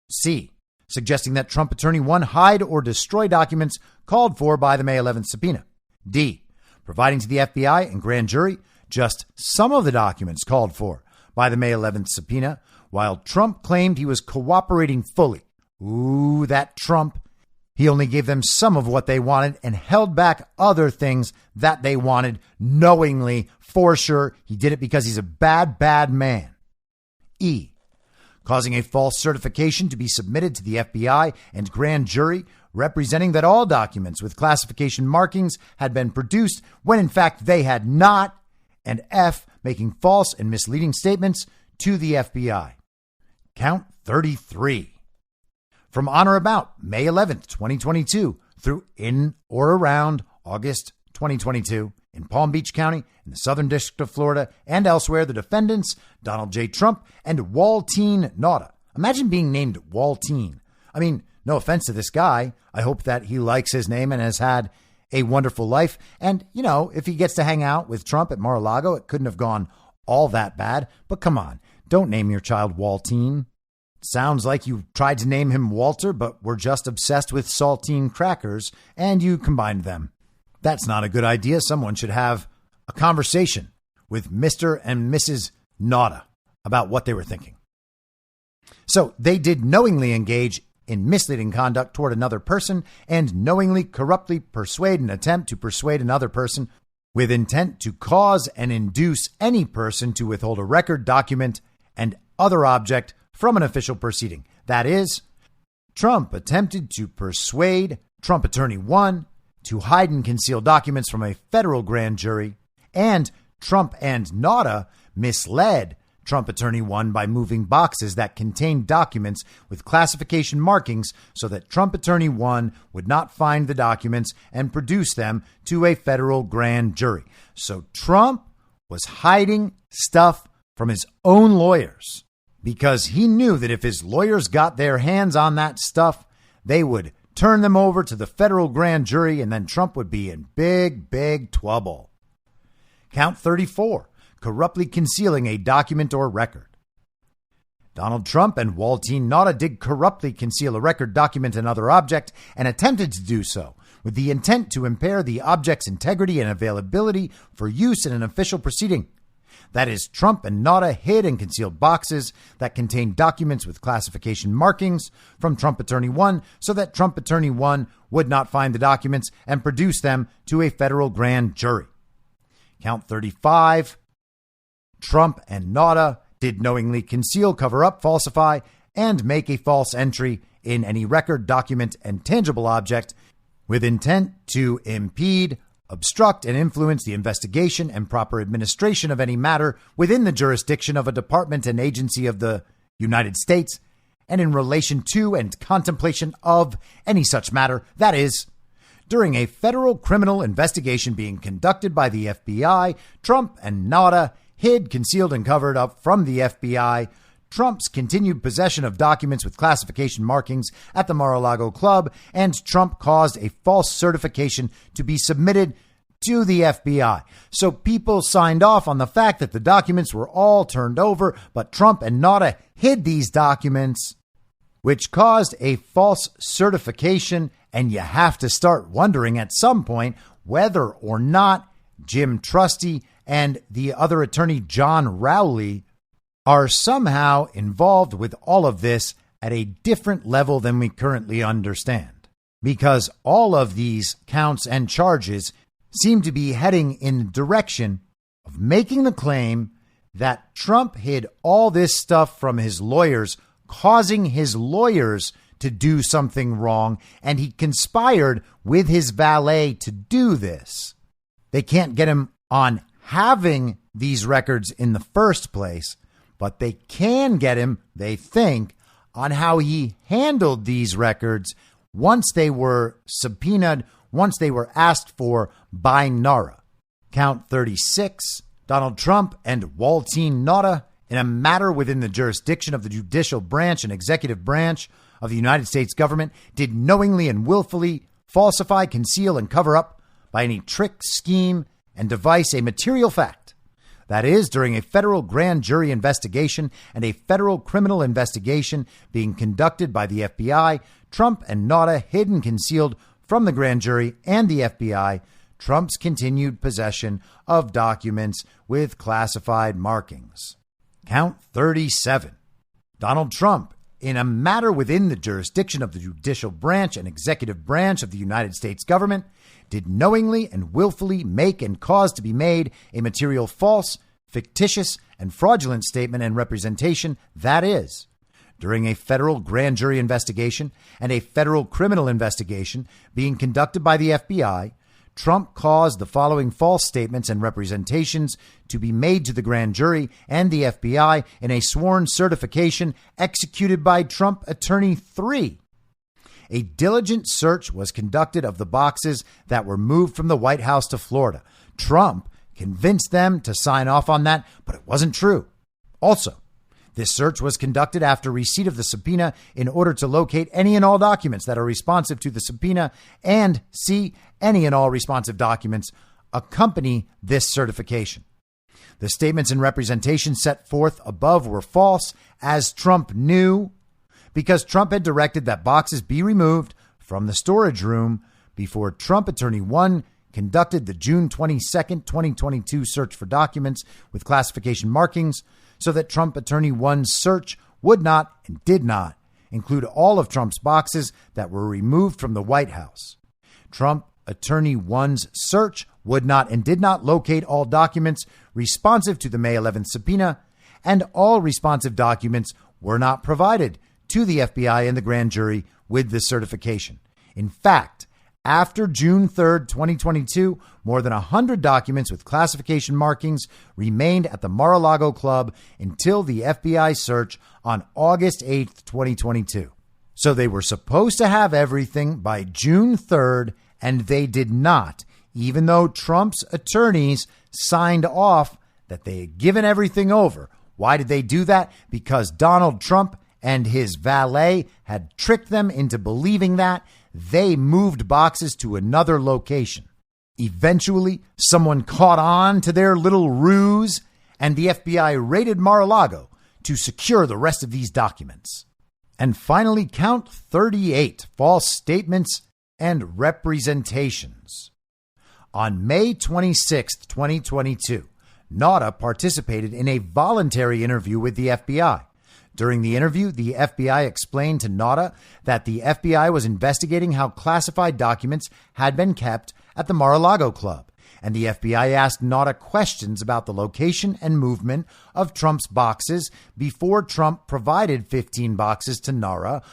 C. Suggesting that Trump Attorney 1 hide or destroy documents called for by the May 11th subpoena. D. Providing to the FBI and grand jury just some of the documents called for by the May 11th subpoena, while Trump claimed he was cooperating fully. Ooh, that Trump. He only gave them some of what they wanted and held back other things that they wanted knowingly, for sure. He did it because he's a bad, bad man. E. Causing a false certification to be submitted to the FBI and grand jury, representing that all documents with classification markings had been produced when in fact they had not. And F. Making false and misleading statements to the FBI. Count 33. From on or about May 11th, 2022 through in or around August 2022 in Palm Beach County, in the Southern District of Florida, and elsewhere, the defendants, Donald J. Trump and Waltine Nauta. Imagine being named Waltine. I mean, no offense to this guy. I hope that he likes his name and has had a wonderful life. And, you know, if he gets to hang out with Trump at Mar-a-Lago, it couldn't have gone all that bad. But come on, don't name your child Waltine. Sounds like you tried to name him Walter, but were just obsessed with saltine crackers and you combined them. That's not a good idea. Someone should have a conversation with Mr. and Mrs. Nauta about what they were thinking. So they did knowingly engage in misleading conduct toward another person and knowingly corruptly persuade and attempt to persuade another person with intent to cause and induce any person to withhold a record, document, and other object from an official proceeding. That is, Trump attempted to persuade Trump Attorney 1 to hide and conceal documents from a federal grand jury, and Trump and Nauta misled Trump Attorney 1 by moving boxes that contained documents with classification markings so that Trump Attorney 1 would not find the documents and produce them to a federal grand jury. So Trump was hiding stuff from his own lawyers because he knew that if his lawyers got their hands on that stuff, they would turn them over to the federal grand jury and then Trump would be in big, big trouble. Count 34. Corruptly concealing a document or record. Donald Trump and Waltine Nauta did corruptly conceal a record, document, and other object and attempted to do so with the intent to impair the object's integrity and availability for use in an official proceeding. That is, Trump and Nauta hid and concealed boxes that contained documents with classification markings from Trump Attorney 1 so that Trump Attorney 1 would not find the documents and produce them to a federal grand jury. Count 35. Trump and Nauta did knowingly conceal, cover up, falsify, and make a false entry in any record, document, and tangible object with intent to impede, obstruct, and influence the investigation and proper administration of any matter within the jurisdiction of a department and agency of the United States and in relation to and contemplation of any such matter, that is, during a federal criminal investigation being conducted by the FBI, Trump and Nauta hid, concealed, and covered up from the FBI Trump's continued possession of documents with classification markings at the Mar-a-Lago Club, and Trump caused a false certification to be submitted to the FBI. So people signed off on the fact that the documents were all turned over, but Trump and Nauta hid these documents, which caused a false certification. And you have to start wondering at some point whether or not Jim Trusty and the other attorney, John Rowley, are somehow involved with all of this at a different level than we currently understand. Because all of these counts and charges seem to be heading in the direction of making the claim that Trump hid all this stuff from his lawyers, causing his lawyers to do something wrong, and he conspired with his valet to do this. They can't get him on having these records in the first place, but they can get him, they think, on how he handled these records once they were subpoenaed, once they were asked for by NARA. Count 36, Donald Trump and Waltine Nauta, in a matter within the jurisdiction of the judicial branch and executive branch of the United States government, did knowingly and willfully falsify, conceal, and cover up by any trick, scheme, and device a material fact. That is, during a federal grand jury investigation and a federal criminal investigation being conducted by the FBI, Trump and Nauta hid and concealed from the grand jury and the FBI Trump's continued possession of documents with classified markings. Count 37. Donald Trump, in a matter within the jurisdiction of the judicial branch and executive branch of the United States government, did knowingly and willfully make and cause to be made a material false, fictitious, and fraudulent statement and representation, that is, during a federal grand jury investigation and a federal criminal investigation being conducted by the FBI, Trump caused the following false statements and representations to be made to the grand jury and the FBI in a sworn certification executed by Trump Attorney 3. A diligent search was conducted of the boxes that were moved from the White House to Florida. Trump convinced them to sign off on that, but it wasn't true. Also, this search was conducted after receipt of the subpoena in order to locate any and all documents that are responsive to the subpoena and see any and all responsive documents accompany this certification. The statements and representations set forth above were false, as Trump knew, because Trump had directed that boxes be removed from the storage room before Trump Attorney 1 conducted the June 22nd, 2022 search for documents with classification markings, so that Trump Attorney 1's search would not and did not include all of Trump's boxes that were removed from the White House. Trump Attorney 1's search would not and did not locate all documents responsive to the May 11th subpoena, and all responsive documents were not provided to the FBI and the grand jury with this certification. In fact, after June 3rd, 2022, more than 100 documents with classification markings remained at the Mar-a-Lago Club until the FBI search on August 8th, 2022. So they were supposed to have everything by June 3rd, and they did not, even though Trump's attorneys signed off that they had given everything over. Why did they do that? Because Donald Trump and his valet had tricked them into believing that. They moved boxes to another location. Eventually, someone caught on to their little ruse, and the FBI raided Mar-a-Lago to secure the rest of these documents. And finally, count 38 false statements and representations. On May 26, 2022, Nauta participated in a voluntary interview with the FBI. During the interview, the FBI explained to Nauta that the FBI was investigating how classified documents had been kept at the Mar-a-Lago Club, and the FBI asked Nauta questions about the location and movement of Trump's boxes before Trump provided 15 boxes to Nauta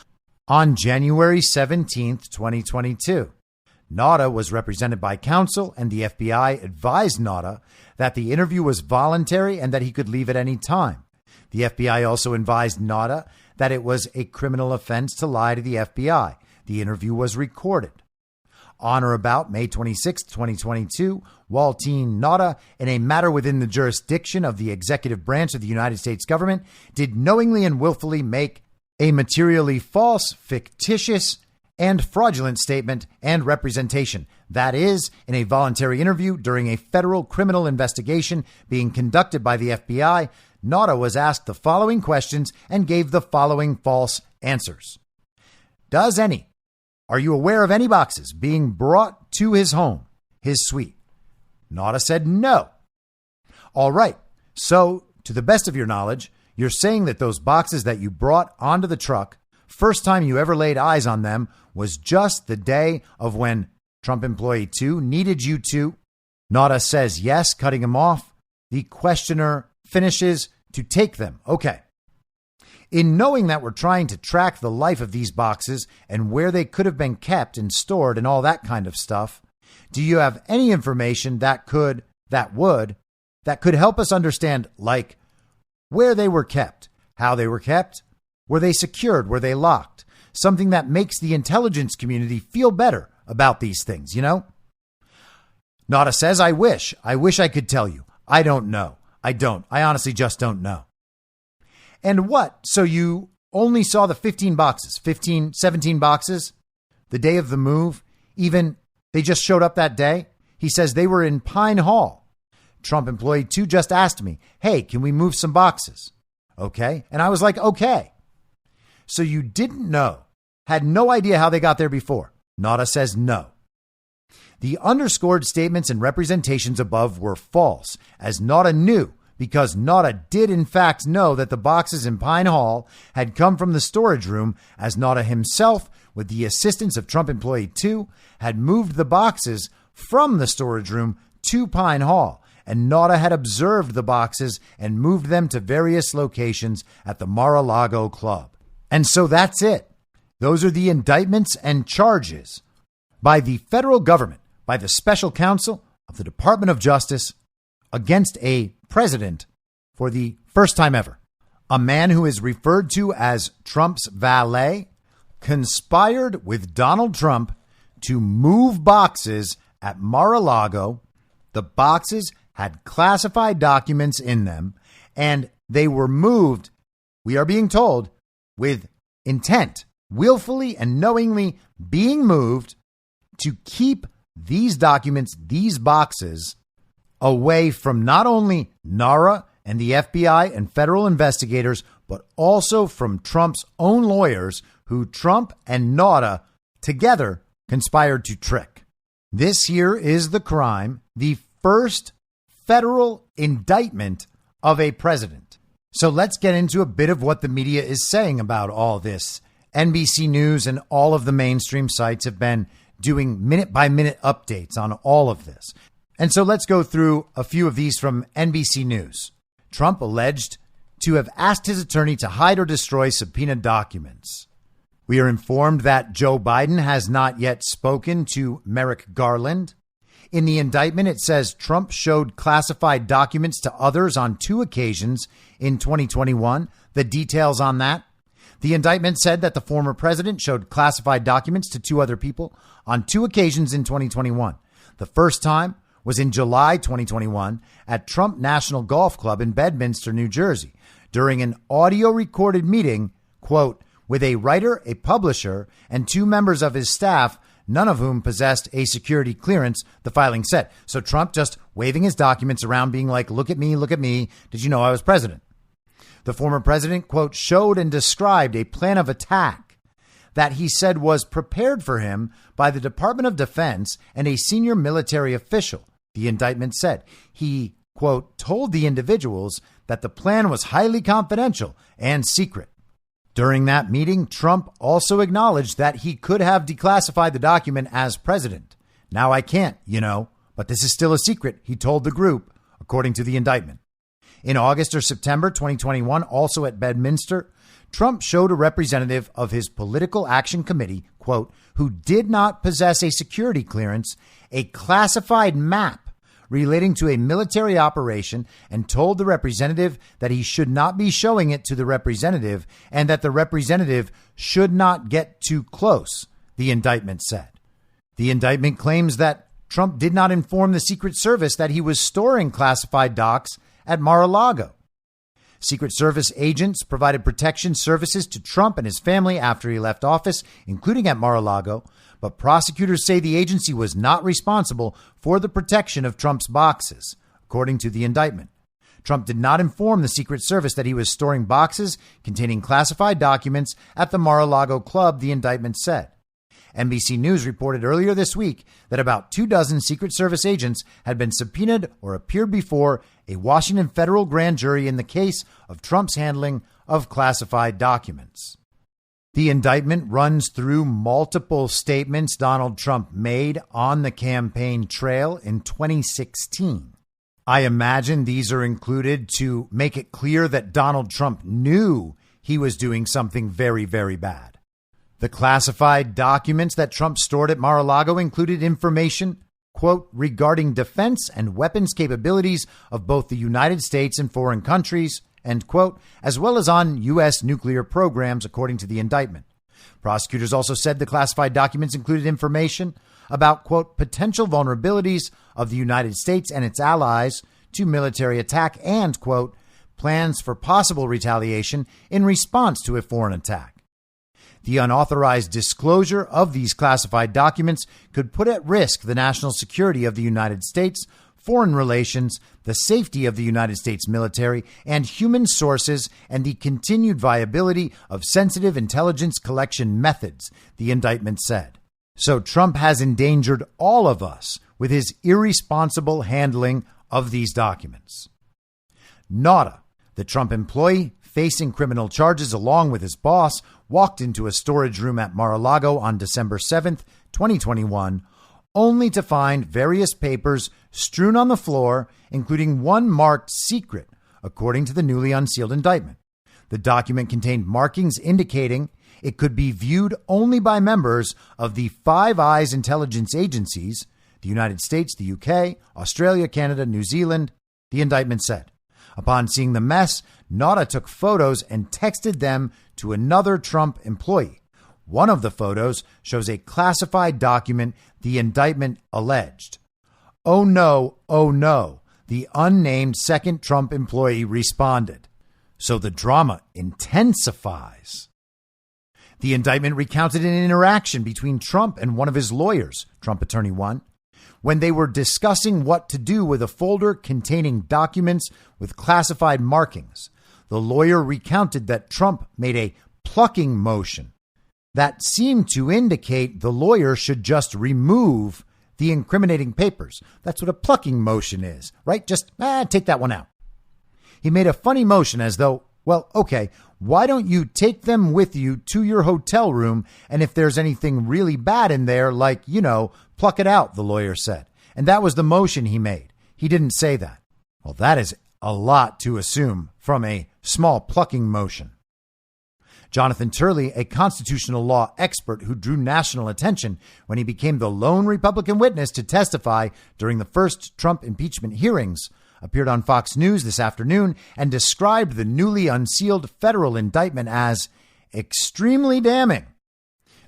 on January 17, 2022. Nauta was represented by counsel, and the FBI advised Nauta that the interview was voluntary and that he could leave at any time. The FBI also advised Nauta that it was a criminal offense to lie to the FBI. The interview was recorded. On or about May 26, 2022, Waltine Nauta, in a matter within the jurisdiction of the executive branch of the United States government, did knowingly and willfully make a materially false, fictitious, and fraudulent statement and representation. That is, in a voluntary interview during a federal criminal investigation being conducted by the FBI, Nauta was asked the following questions and gave the following false answers. Are you aware of any boxes being brought to his home, his suite? Nauta said no. All right. So, to the best of your knowledge, you're saying that those boxes that you brought onto the truck, first time you ever laid eyes on them was just the day of when Trump employee 2 needed you to. Nauta says yes, cutting him off. The questioner finishes to take them. Okay. In knowing that we're trying to track the life of these boxes and where they could have been kept and stored and all that kind of stuff, do you have any information that could help us understand, like, where they were kept, how they were kept, were they secured, were they locked? Something that makes the intelligence community feel better about these things, you know? Nauta says, I wish I could tell you. I don't know. I honestly just don't know. And what? So you only saw the 17 boxes the day of the move? Even they just showed up that day? He says they were in Pine Hall. Trump employee 2 just asked me, hey, can we move some boxes? Okay. And I was like, okay. So you didn't know, had no idea how they got there before. Nauta says no. The underscored statements and representations above were false, as Nauta knew, because Nauta did in fact know that the boxes in Pine Hall had come from the storage room, as Nauta himself, with the assistance of Trump employee 2, had moved the boxes from the storage room to Pine Hall, and Nauta had observed the boxes and moved them to various locations at the Mar-a-Lago Club. And so that's it. Those are the indictments and charges by the federal government, by the special counsel of the Department of Justice against a president for the first time ever. A man who is referred to as Trump's valet conspired with Donald Trump to move boxes at Mar-a-Lago. The boxes had classified documents in them, and they were moved, we are being told, with intent, willfully and knowingly being moved to keep these documents, these boxes, away from not only NARA and the FBI and federal investigators, but also from Trump's own lawyers, who Trump and Nauta together conspired to trick. This here is the crime, the first federal indictment of a president. So let's get into a bit of what the media is saying about all this. NBC News and all of the mainstream sites have been doing minute-by-minute updates on all of this. And so let's go through a few of these from NBC News. Trump alleged to have asked his attorney to hide or destroy subpoenaed documents. We are informed that Joe Biden has not yet spoken to Merrick Garland. In the indictment, it says Trump showed classified documents to others on 2 occasions in 2021. The details on that. The indictment said that the former president showed classified documents to 2 other people on 2 occasions in 2021. The first time was in July 2021 at Trump National Golf Club in Bedminster, New Jersey, during an audio recorded meeting, quote, with a writer, a publisher, and 2 members of his staff, none of whom possessed a security clearance, the filing said. So Trump just waving his documents around, being like, look at me. Did you know I was president? The former president, quote, showed and described a plan of attack that he said was prepared for him by the Department of Defense and a senior military official. The indictment said he, quote, told the individuals that the plan was highly confidential and secret. During that meeting, Trump also acknowledged that he could have declassified the document as president. Now I can't, but this is still a secret, he told the group, according to the indictment. In August or September 2021, also at Bedminster, Trump showed a representative of his Political Action Committee, quote, who did not possess a security clearance, a classified map relating to a military operation, and told the representative that he should not be showing it to the representative and that the representative should not get too close, the indictment said. The indictment claims that Trump did not inform the Secret Service that he was storing classified docs at Mar-a-Lago. Secret Service agents provided protection services to Trump and his family after he left office, including at Mar-a-Lago, but prosecutors say the agency was not responsible for the protection of Trump's boxes, according to the indictment. Trump did not inform the Secret Service that he was storing boxes containing classified documents at the Mar-a-Lago club, the indictment said. NBC News reported earlier this week that about 24 Secret Service agents had been subpoenaed or appeared before a Washington federal grand jury in the case of Trump's handling of classified documents. The indictment runs through multiple statements Donald Trump made on the campaign trail in 2016. I imagine these are included to make it clear that Donald Trump knew he was doing something very, very bad. The classified documents that Trump stored at Mar-a-Lago included information, quote, regarding defense and weapons capabilities of both the United States and foreign countries, end quote, as well as on U.S. nuclear programs, according to the indictment. Prosecutors also said the classified documents included information about, quote, potential vulnerabilities of the United States and its allies to military attack and, quote, plans for possible retaliation in response to a foreign attack. The unauthorized disclosure of these classified documents could put at risk the national security of the United States, foreign relations, the safety of the United States military, and human sources, and the continued viability of sensitive intelligence collection methods, the indictment said. So Trump has endangered all of us with his irresponsible handling of these documents. Nauta, the Trump employee facing criminal charges along with his boss, walked into a storage room at Mar-a-Lago on December 7th, 2021, only to find various papers strewn on the floor, including one marked secret, according to the newly unsealed indictment. The document contained markings indicating it could be viewed only by members of the Five Eyes intelligence agencies, the United States, the UK, Australia, Canada, New Zealand, the indictment said. Upon seeing the mess, Nauta took photos and texted them to another Trump employee. One of the photos shows a classified document, the indictment alleged. Oh no, the unnamed second Trump employee responded. So the drama intensifies. The indictment recounted an interaction between Trump and one of his lawyers, Trump Attorney 1, when they were discussing what to do with a folder containing documents with classified markings. The lawyer recounted that Trump made a plucking motion that seemed to indicate the lawyer should just remove the incriminating papers. That's what a plucking motion is, right? Just take that one out. He made a funny motion as though, well, okay, why don't you take them with you to your hotel room? And if there's anything really bad in there, like, pluck it out, the lawyer said. And that was the motion he made. He didn't say that. Well, that is a lot to assume from a small plucking motion. Jonathan Turley, a constitutional law expert who drew national attention when he became the lone Republican witness to testify during the first Trump impeachment hearings, appeared on Fox News this afternoon and described the newly unsealed federal indictment as extremely damning.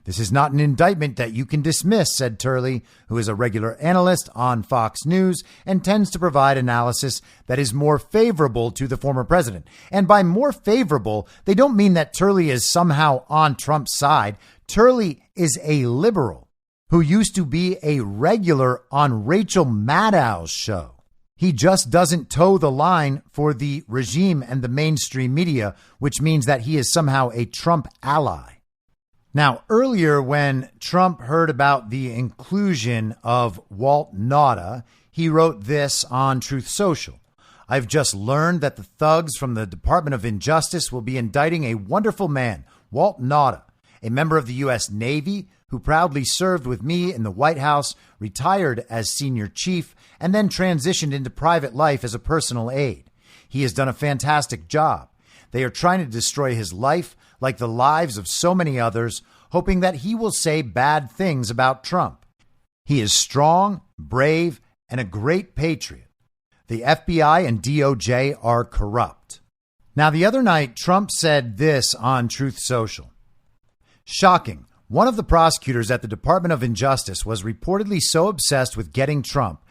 This is not an indictment that you can dismiss, said Turley, who is a regular analyst on Fox News and tends to provide analysis that is more favorable to the former president. And by more favorable, they don't mean that Turley is somehow on Trump's side. Turley is a liberal who used to be a regular on Rachel Maddow's show. He just doesn't toe the line for the regime and the mainstream media, which means that he is somehow a Trump ally. Now, earlier when Trump heard about the inclusion of Walt Nauta, he wrote this on Truth Social. I've just learned that the thugs from the Department of Injustice will be indicting a wonderful man, Walt Nauta, a member of the U.S. Navy who proudly served with me in the White House, retired as senior chief, and then transitioned into private life as a personal aide. He has done a fantastic job. They are trying to destroy his life, like the lives of so many others, hoping that he will say bad things about Trump. He is strong, brave, and a great patriot. The FBI and DOJ are corrupt. Now, the other night, Trump said this on Truth Social. Shocking. One of the prosecutors at the Department of Injustice was reportedly so obsessed with getting Trump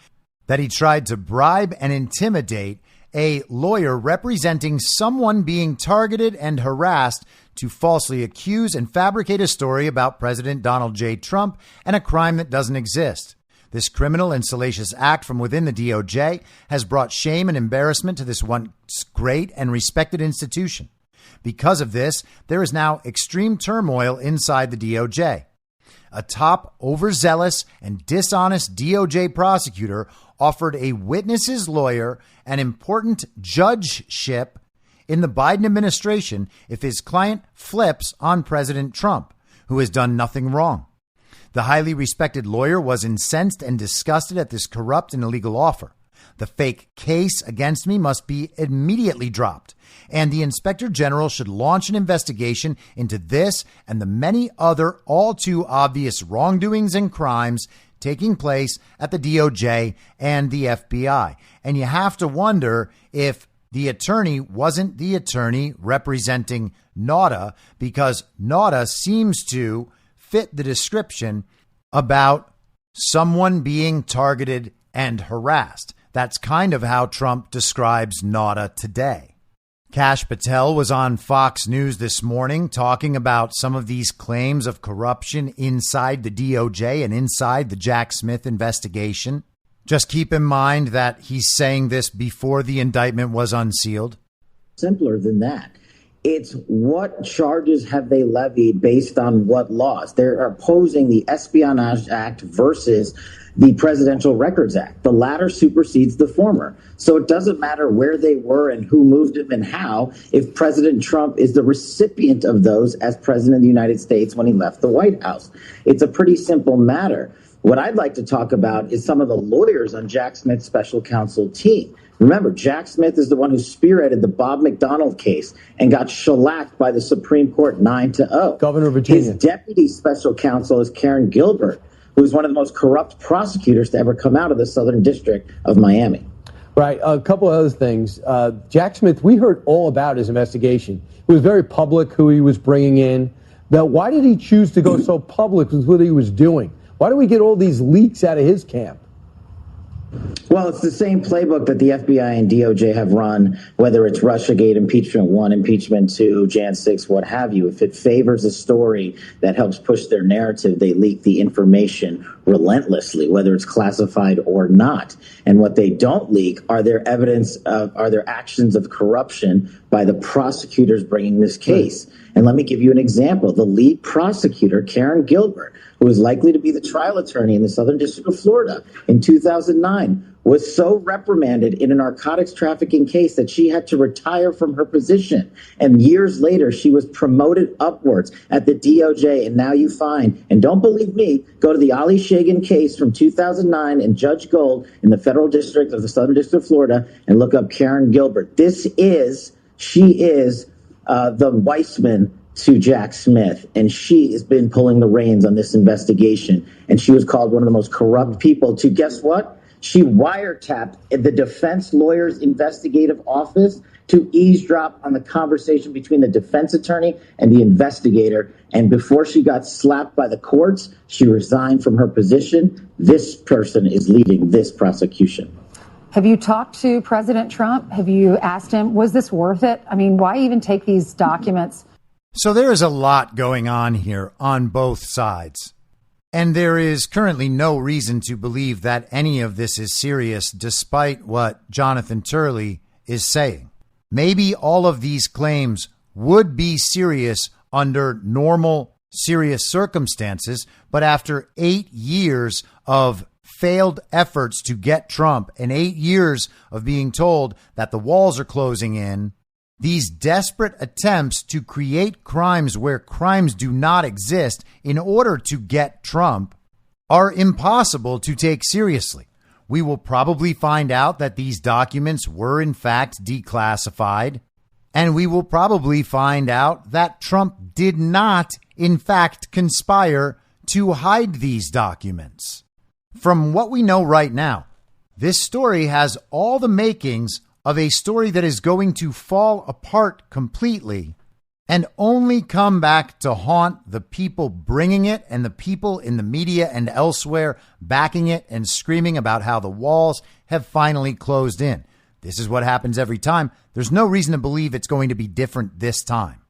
that he tried to bribe and intimidate a lawyer representing someone being targeted and harassed to falsely accuse and fabricate a story about President Donald J. Trump and a crime that doesn't exist. This criminal and salacious act from within the DOJ has brought shame and embarrassment to this once great and respected institution. Because of this, there is now extreme turmoil inside the DOJ. A top, overzealous, and dishonest DOJ prosecutor offered a witness's lawyer an important judgeship in the Biden administration if his client flips on President Trump, who has done nothing wrong. The highly respected lawyer was incensed and disgusted at this corrupt and illegal offer. The fake case against me must be immediately dropped, and the Inspector General should launch an investigation into this and the many other all too obvious wrongdoings and crimes taking place at the DOJ and the FBI. And you have to wonder if the attorney wasn't the attorney representing Nauta, because Nauta seems to fit the description about someone being targeted and harassed. That's kind of how Trump describes Nauta today. Kash Patel was on Fox News this morning talking about some of these claims of corruption inside the DOJ and inside the Jack Smith investigation. Just keep in mind that he's saying this before the indictment was unsealed. Simpler than that. It's what charges have they levied based on what laws? They're opposing the Espionage Act versus the Presidential Records Act. The latter supersedes the former. So it doesn't matter where they were and who moved them and how if President Trump is the recipient of those as president of the United States when he left the White House. It's a pretty simple matter. What I'd like to talk about is some of the lawyers on Jack Smith's special counsel team. Remember, Jack Smith is the one who spearheaded the Bob McDonald case and got shellacked by the Supreme Court 9-0. Governor of Virginia. His deputy special counsel is Karen Gilbert, who is one of the most corrupt prosecutors to ever come out of the Southern District of Miami. Right. A couple of other things. Jack Smith, we heard all about his investigation. It was very public who he was bringing in. Now, why did he choose to go so public with what he was doing? Why do we get all these leaks out of his camp? Well, it's the same playbook that the FBI and DOJ have run, whether it's Russiagate, impeachment 1, impeachment 2, Jan 6, what have you. If it favors a story that helps push their narrative, they leak the information relentlessly, whether it's classified or not. And what they don't leak are their actions of corruption by the prosecutors bringing this case. And let me give you an example. The lead prosecutor, Karen Gilbert, who is likely to be the trial attorney in the Southern District of Florida in 2009, was so reprimanded in a narcotics trafficking case that she had to retire from her position. And years later, she was promoted upwards at the DOJ. And now you find, and don't believe me, go to the Ali Shagan case from 2009 and Judge Gold in the Federal District of the Southern District of Florida and look up Karen Gilbert. She is the Weissman to Jack Smith, and she has been pulling the reins on this investigation. And she was called one of the most corrupt people to, guess what? She wiretapped the defense lawyer's investigative office to eavesdrop on the conversation between the defense attorney and the investigator. And before she got slapped by the courts, she resigned from her position. This person is leading this prosecution. Have you talked to President Trump? Have you asked him, was this worth it? I mean, why even take these documents? So there is a lot going on here on both sides. And there is currently no reason to believe that any of this is serious, despite what Jonathan Turley is saying. Maybe all of these claims would be serious under normal serious circumstances, but after 8 years of failed efforts to get Trump and 8 years of being told that the walls are closing in, these desperate attempts to create crimes where crimes do not exist in order to get Trump are impossible to take seriously. We will probably find out that these documents were in fact declassified, and we will probably find out that Trump did not in fact conspire to hide these documents. From what we know right now, this story has all the makings of a story that is going to fall apart completely and only come back to haunt the people bringing it and the people in the media and elsewhere backing it and screaming about how the walls have finally closed in. This is what happens every time. There's no reason to believe it's going to be different this time.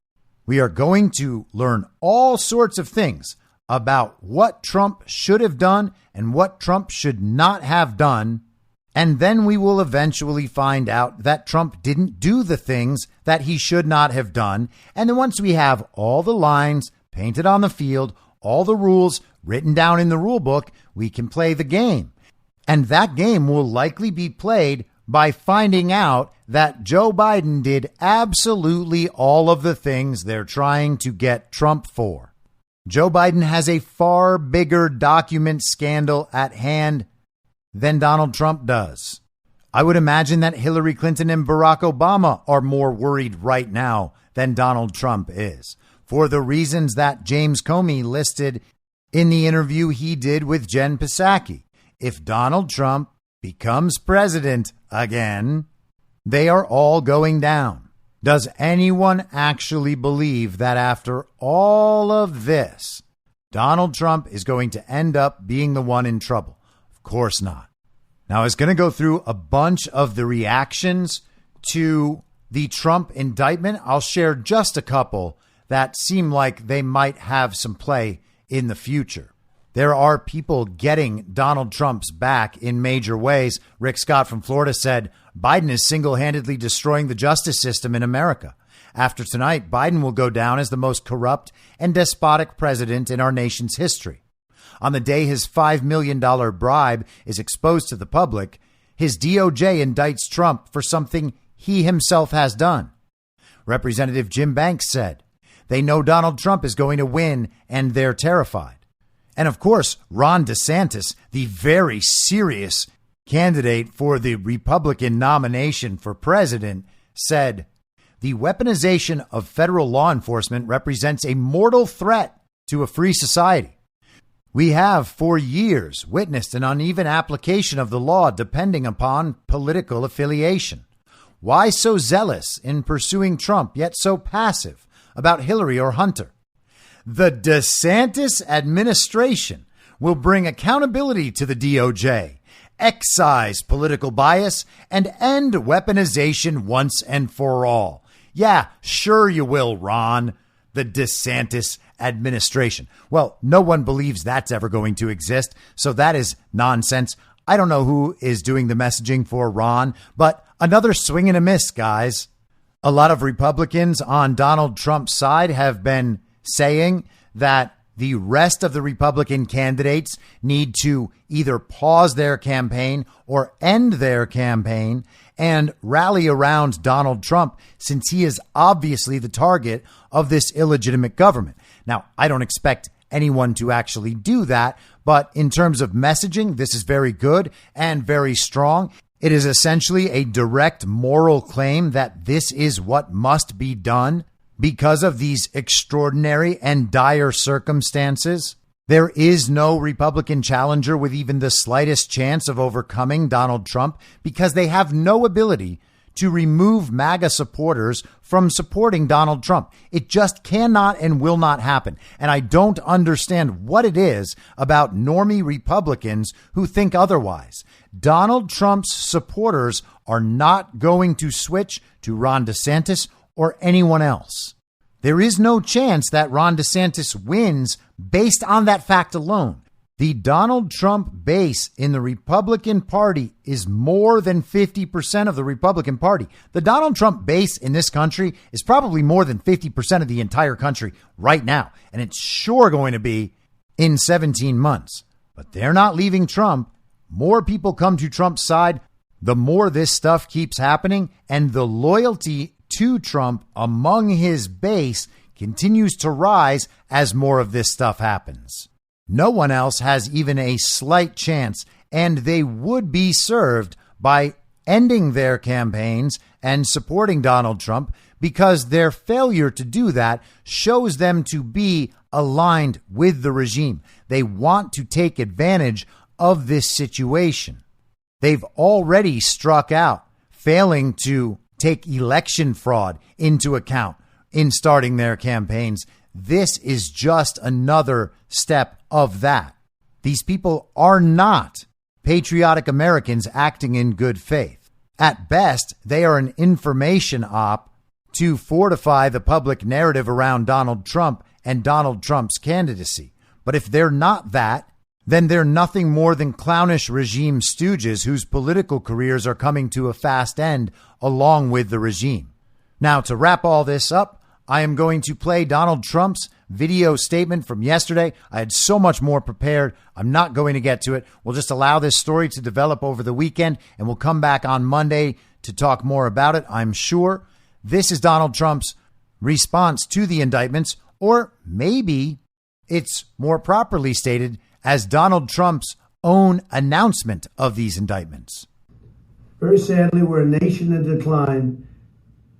We are going to learn all sorts of things about what Trump should have done and what Trump should not have done. And then we will eventually find out that Trump didn't do the things that he should not have done. And then once we have all the lines painted on the field, all the rules written down in the rule book, we can play the game. And that game will likely be played by finding out that Joe Biden did absolutely all of the things they're trying to get Trump for. Joe Biden has a far bigger document scandal at hand than Donald Trump does. I would imagine that Hillary Clinton and Barack Obama are more worried right now than Donald Trump is, for the reasons that James Comey listed in the interview he did with Jen Psaki. If Donald Trump becomes president again, they are all going down. Does anyone actually believe that after all of this, Donald Trump is going to end up being the one in trouble? Of course not. Now, I was going to go through a bunch of the reactions to the Trump indictment. I'll share just a couple that seem like they might have some play in the future. There are people getting Donald Trump's back in major ways. Rick Scott from Florida said, Biden is single-handedly destroying the justice system in America. After tonight, Biden will go down as the most corrupt and despotic president in our nation's history. On the day his $5 million bribe is exposed to the public, his DOJ indicts Trump for something he himself has done. Representative Jim Banks said, they know Donald Trump is going to win and they're terrified. And of course, Ron DeSantis, the very serious candidate for the Republican nomination for president, said, the weaponization of federal law enforcement represents a mortal threat to a free society. We have for years witnessed an uneven application of the law depending upon political affiliation. Why so zealous in pursuing Trump, yet so passive about Hillary or Hunter? The DeSantis administration will bring accountability to the DOJ, excise political bias, and end weaponization once and for all. Yeah, sure you will, Ron. The DeSantis administration. Well, no one believes that's ever going to exist, so that is nonsense. I don't know who is doing the messaging for Ron, but another swing and a miss, guys. A lot of Republicans on Donald Trump's side have been saying that the rest of the Republican candidates need to either pause their campaign or end their campaign and rally around Donald Trump, since he is obviously the target of this illegitimate government. Now, I don't expect anyone to actually do that, but in terms of messaging, this is very good and very strong. It is essentially a direct moral claim that this is what must be done because of these extraordinary and dire circumstances. There is no Republican challenger with even the slightest chance of overcoming Donald Trump because they have no ability to remove MAGA supporters from supporting Donald Trump. It just cannot and will not happen. And I don't understand what it is about normie Republicans who think otherwise. Donald Trump's supporters are not going to switch to Ron DeSantis or anyone else. There is no chance that Ron DeSantis wins based on that fact alone. The Donald Trump base in the Republican Party is more than 50% of the Republican Party. The Donald Trump base in this country is probably more than 50% of the entire country right now. And it's sure going to be in 17 months. But they're not leaving Trump. More people come to Trump's side, the more this stuff keeps happening. And the loyalty to Trump among his base continues to rise as more of this stuff happens. No one else has even a slight chance, and they would be served by ending their campaigns and supporting Donald Trump, because their failure to do that shows them to be aligned with the regime. They want to take advantage of this situation. They've already struck out, failing to take election fraud into account in starting their campaigns. This is just another step of that. These people are not patriotic Americans acting in good faith. At best, they are an information op to fortify the public narrative around Donald Trump and Donald Trump's candidacy. But if they're not that, then they're nothing more than clownish regime stooges whose political careers are coming to a fast end along with the regime. Now, to wrap all this up, I am going to play Donald Trump's video statement from yesterday. I had so much more prepared. I'm not going to get to it. We'll just allow this story to develop over the weekend, and we'll come back on Monday to talk more about it, I'm sure. This is Donald Trump's response to the indictments, or maybe it's more properly stated as Donald Trump's own announcement of these indictments. Very sadly, we're a nation in decline,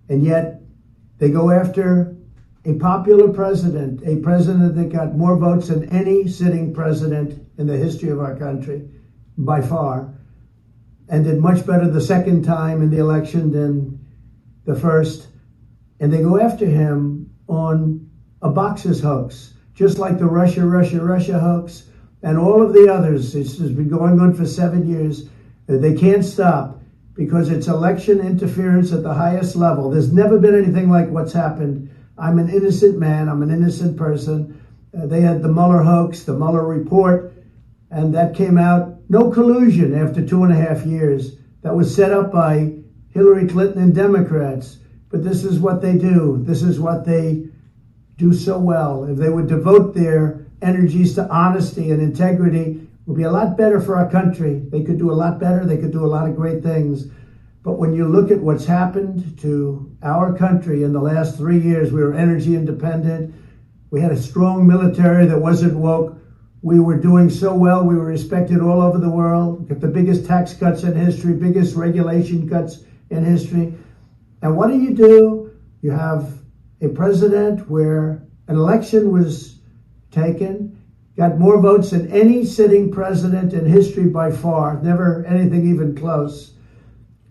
and yet they go after a popular president, a president that got more votes than any sitting president in the history of our country, by far, and did much better the second time in the election than the first. And they go after him on a boxes hoax, just like the Russia hoax and all of the others. This has been going on for 7 years. They can't stop, because it's election interference at the highest level. There's never been anything like what's happened. I'm an innocent man. I'm an innocent person. They had the Mueller hoax, the Mueller report, and that came out. No collusion after 2.5 years. That was set up by Hillary Clinton and Democrats. But this is what they do. This is what they do so well. If they would devote their energies to honesty and integrity, it would be a lot better for our country. They could do a lot better. They could do a lot of great things. But when you look at what's happened to our country in the last 3 years, we were energy independent. We had a strong military that wasn't woke. We were doing so well. We were respected all over the world. We got the biggest tax cuts in history, biggest regulation cuts in history. And what do? You have a president where an election was taken, got more votes than any sitting president in history by far, never anything even close.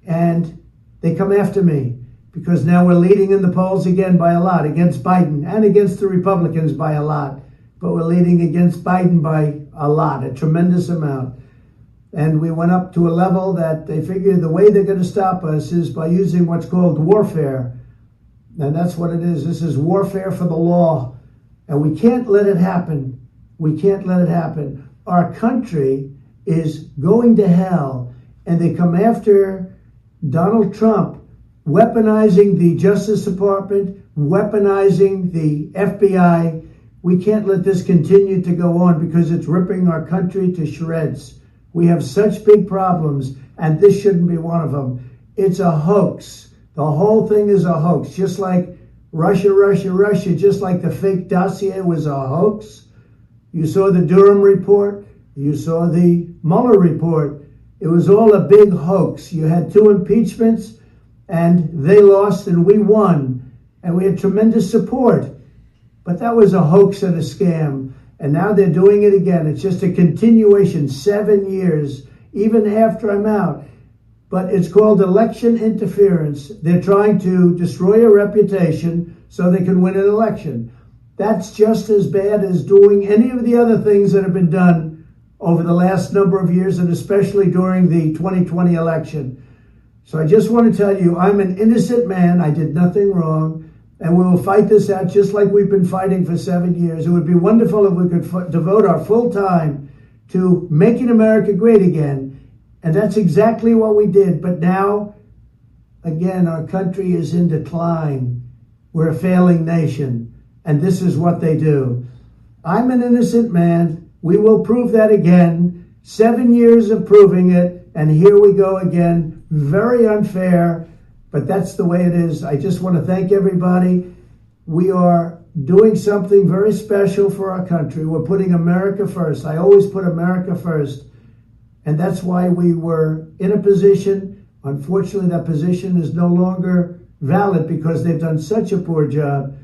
And they come after me because now we're leading in the polls again by a lot, against Biden and against the Republicans by a lot. But we're leading against Biden by a lot, a tremendous amount. And we went up to a level that they figure the way they're going to stop us is by using what's called warfare. And that's what it is. This is warfare for the law. And we can't let it happen. We can't let it happen. Our country is going to hell. And they come after Donald Trump, weaponizing the Justice Department, weaponizing the FBI. We can't let this continue to go on because it's ripping our country to shreds. We have such big problems, and this shouldn't be one of them. It's a hoax. The whole thing is a hoax, just like Russia, just like the fake dossier was a hoax. You saw the Durham report. You saw the Mueller report. It was all a big hoax. You had 2 impeachments, and they lost and we won. And we had tremendous support. But that was a hoax and a scam. And now they're doing it again. It's just a continuation, 7 years, even after I'm out. But it's called election interference. They're trying to destroy a reputation so they can win an election. That's just as bad as doing any of the other things that have been done over the last number of years, and especially during the 2020 election. So I just want to tell you, I'm an innocent man. I did nothing wrong. And we will fight this out just like we've been fighting for 7 years. It would be wonderful if we could devote our full time to making America great again. And that's exactly what we did. But now, again, our country is in decline. We're a failing nation. And this is what they do. I'm an innocent man. We will prove that again. 7 years of proving it. And here we go again. Very unfair. But that's the way it is. I just want to thank everybody. We are doing something very special for our country. We're putting America first. I always put America first. And that's why we were in a position. Unfortunately, that position is no longer valid because they've done such a poor job.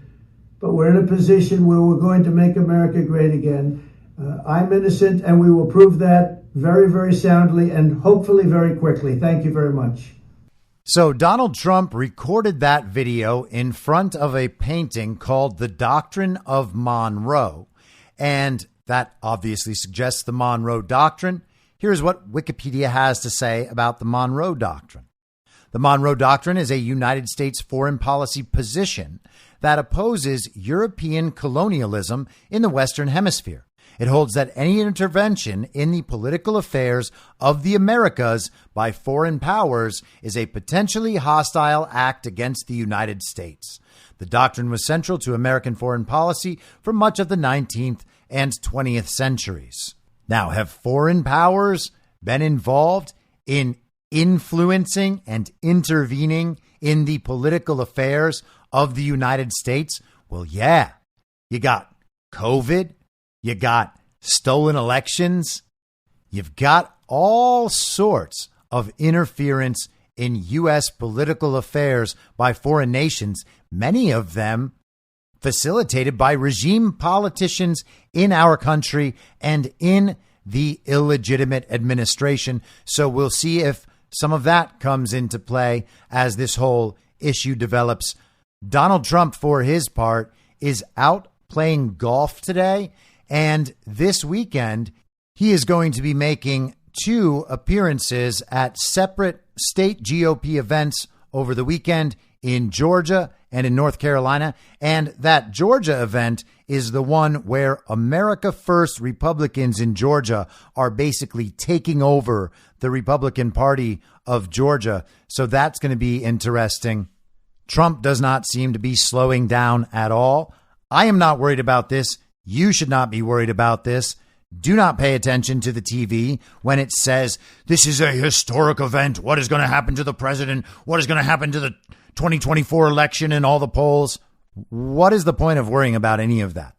But we're in a position where we're going to make America great again. I'm innocent, and we will prove that very, very soundly and hopefully very quickly. Thank you very much. So Donald Trump recorded that video in front of a painting called The Doctrine of Monroe. And that obviously suggests the Monroe Doctrine. Here's what Wikipedia has to say about the Monroe Doctrine. The Monroe Doctrine is a United States foreign policy position that opposes European colonialism in the Western Hemisphere. It holds that any intervention in the political affairs of the Americas by foreign powers is a potentially hostile act against the United States. The doctrine was central to American foreign policy for much of the 19th and 20th centuries. Now, have foreign powers been involved in influencing and intervening in the political affairs of the United States? Well, yeah. You got COVID. You got stolen elections. You've got all sorts of interference in U.S. political affairs by foreign nations, many of them facilitated by regime politicians in our country and in the illegitimate administration. So we'll see if some of that comes into play as this whole issue develops. Donald Trump, for his part, is out playing golf today. And this weekend, he is going to be making 2 appearances at separate state GOP events over the weekend in Georgia and in North Carolina. And that Georgia event is the one where America First Republicans in Georgia are basically taking over the Republican Party of Georgia. So that's going to be interesting. Trump does not seem to be slowing down at all. I am not worried about this. You should not be worried about this. Do not pay attention to the TV when it says this is a historic event. What is going to happen to the president? What is going to happen to the 2024 election and all the polls? What is the point of worrying about any of that?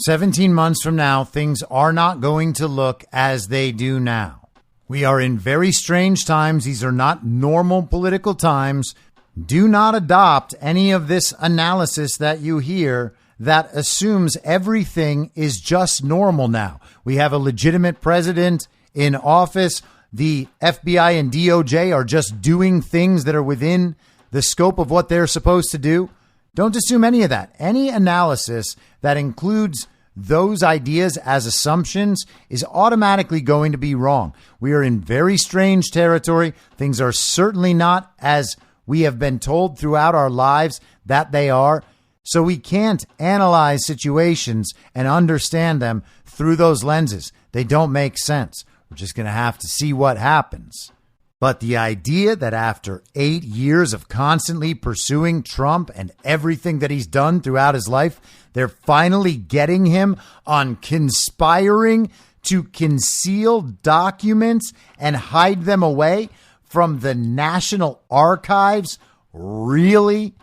17 months from now, things are not going to look as they do now. We are in very strange times. These are not normal political times. Do not adopt any of this analysis that you hear that assumes everything is just normal now. We have a legitimate president in office. The FBI and DOJ are just doing things that are within the scope of what they're supposed to do. Don't assume any of that. Any analysis that includes those ideas as assumptions is automatically going to be wrong. We are in very strange territory. Things are certainly not as we have been told throughout our lives that they are. So we can't analyze situations and understand them through those lenses. They don't make sense. We're just going to have to see what happens. But the idea that after 8 years of constantly pursuing Trump and everything that he's done throughout his life, they're finally getting him on conspiring to conceal documents and hide them away from the National Archives? Really?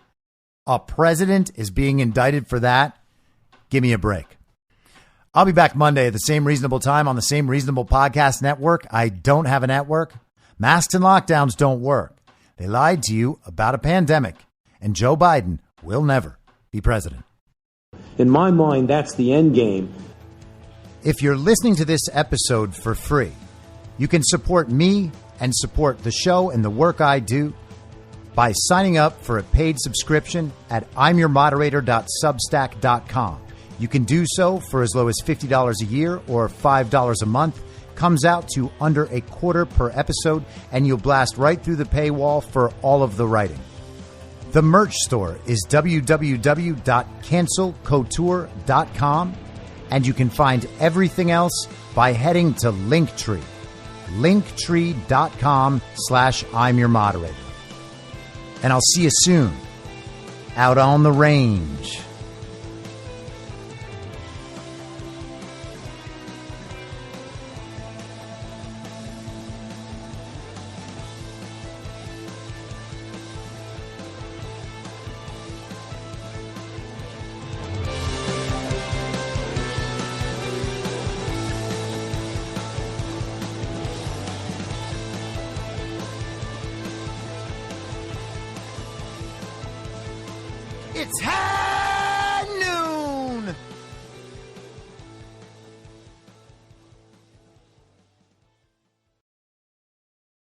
A president is being indicted for that? Give me a break. I'll be back Monday at the same reasonable time on the same reasonable podcast network. I don't have a network. Masks and lockdowns don't work. They lied to you about a pandemic, and Joe Biden will never be president. In my mind, that's the end game. If you're listening to this episode for free, you can support me and support the show and the work I do by signing up for a paid subscription at imyourmoderator.substack.com. You can do so for as low as $50 a year or $5 a month. Comes out to under $0.25 per episode, and you'll blast right through the paywall for all of the writing. The merch store is www.cancelcouture.com, and you can find everything else by heading to Linktree, linktree.com/I'm your moderator. And I'll see you soon out on the range. It's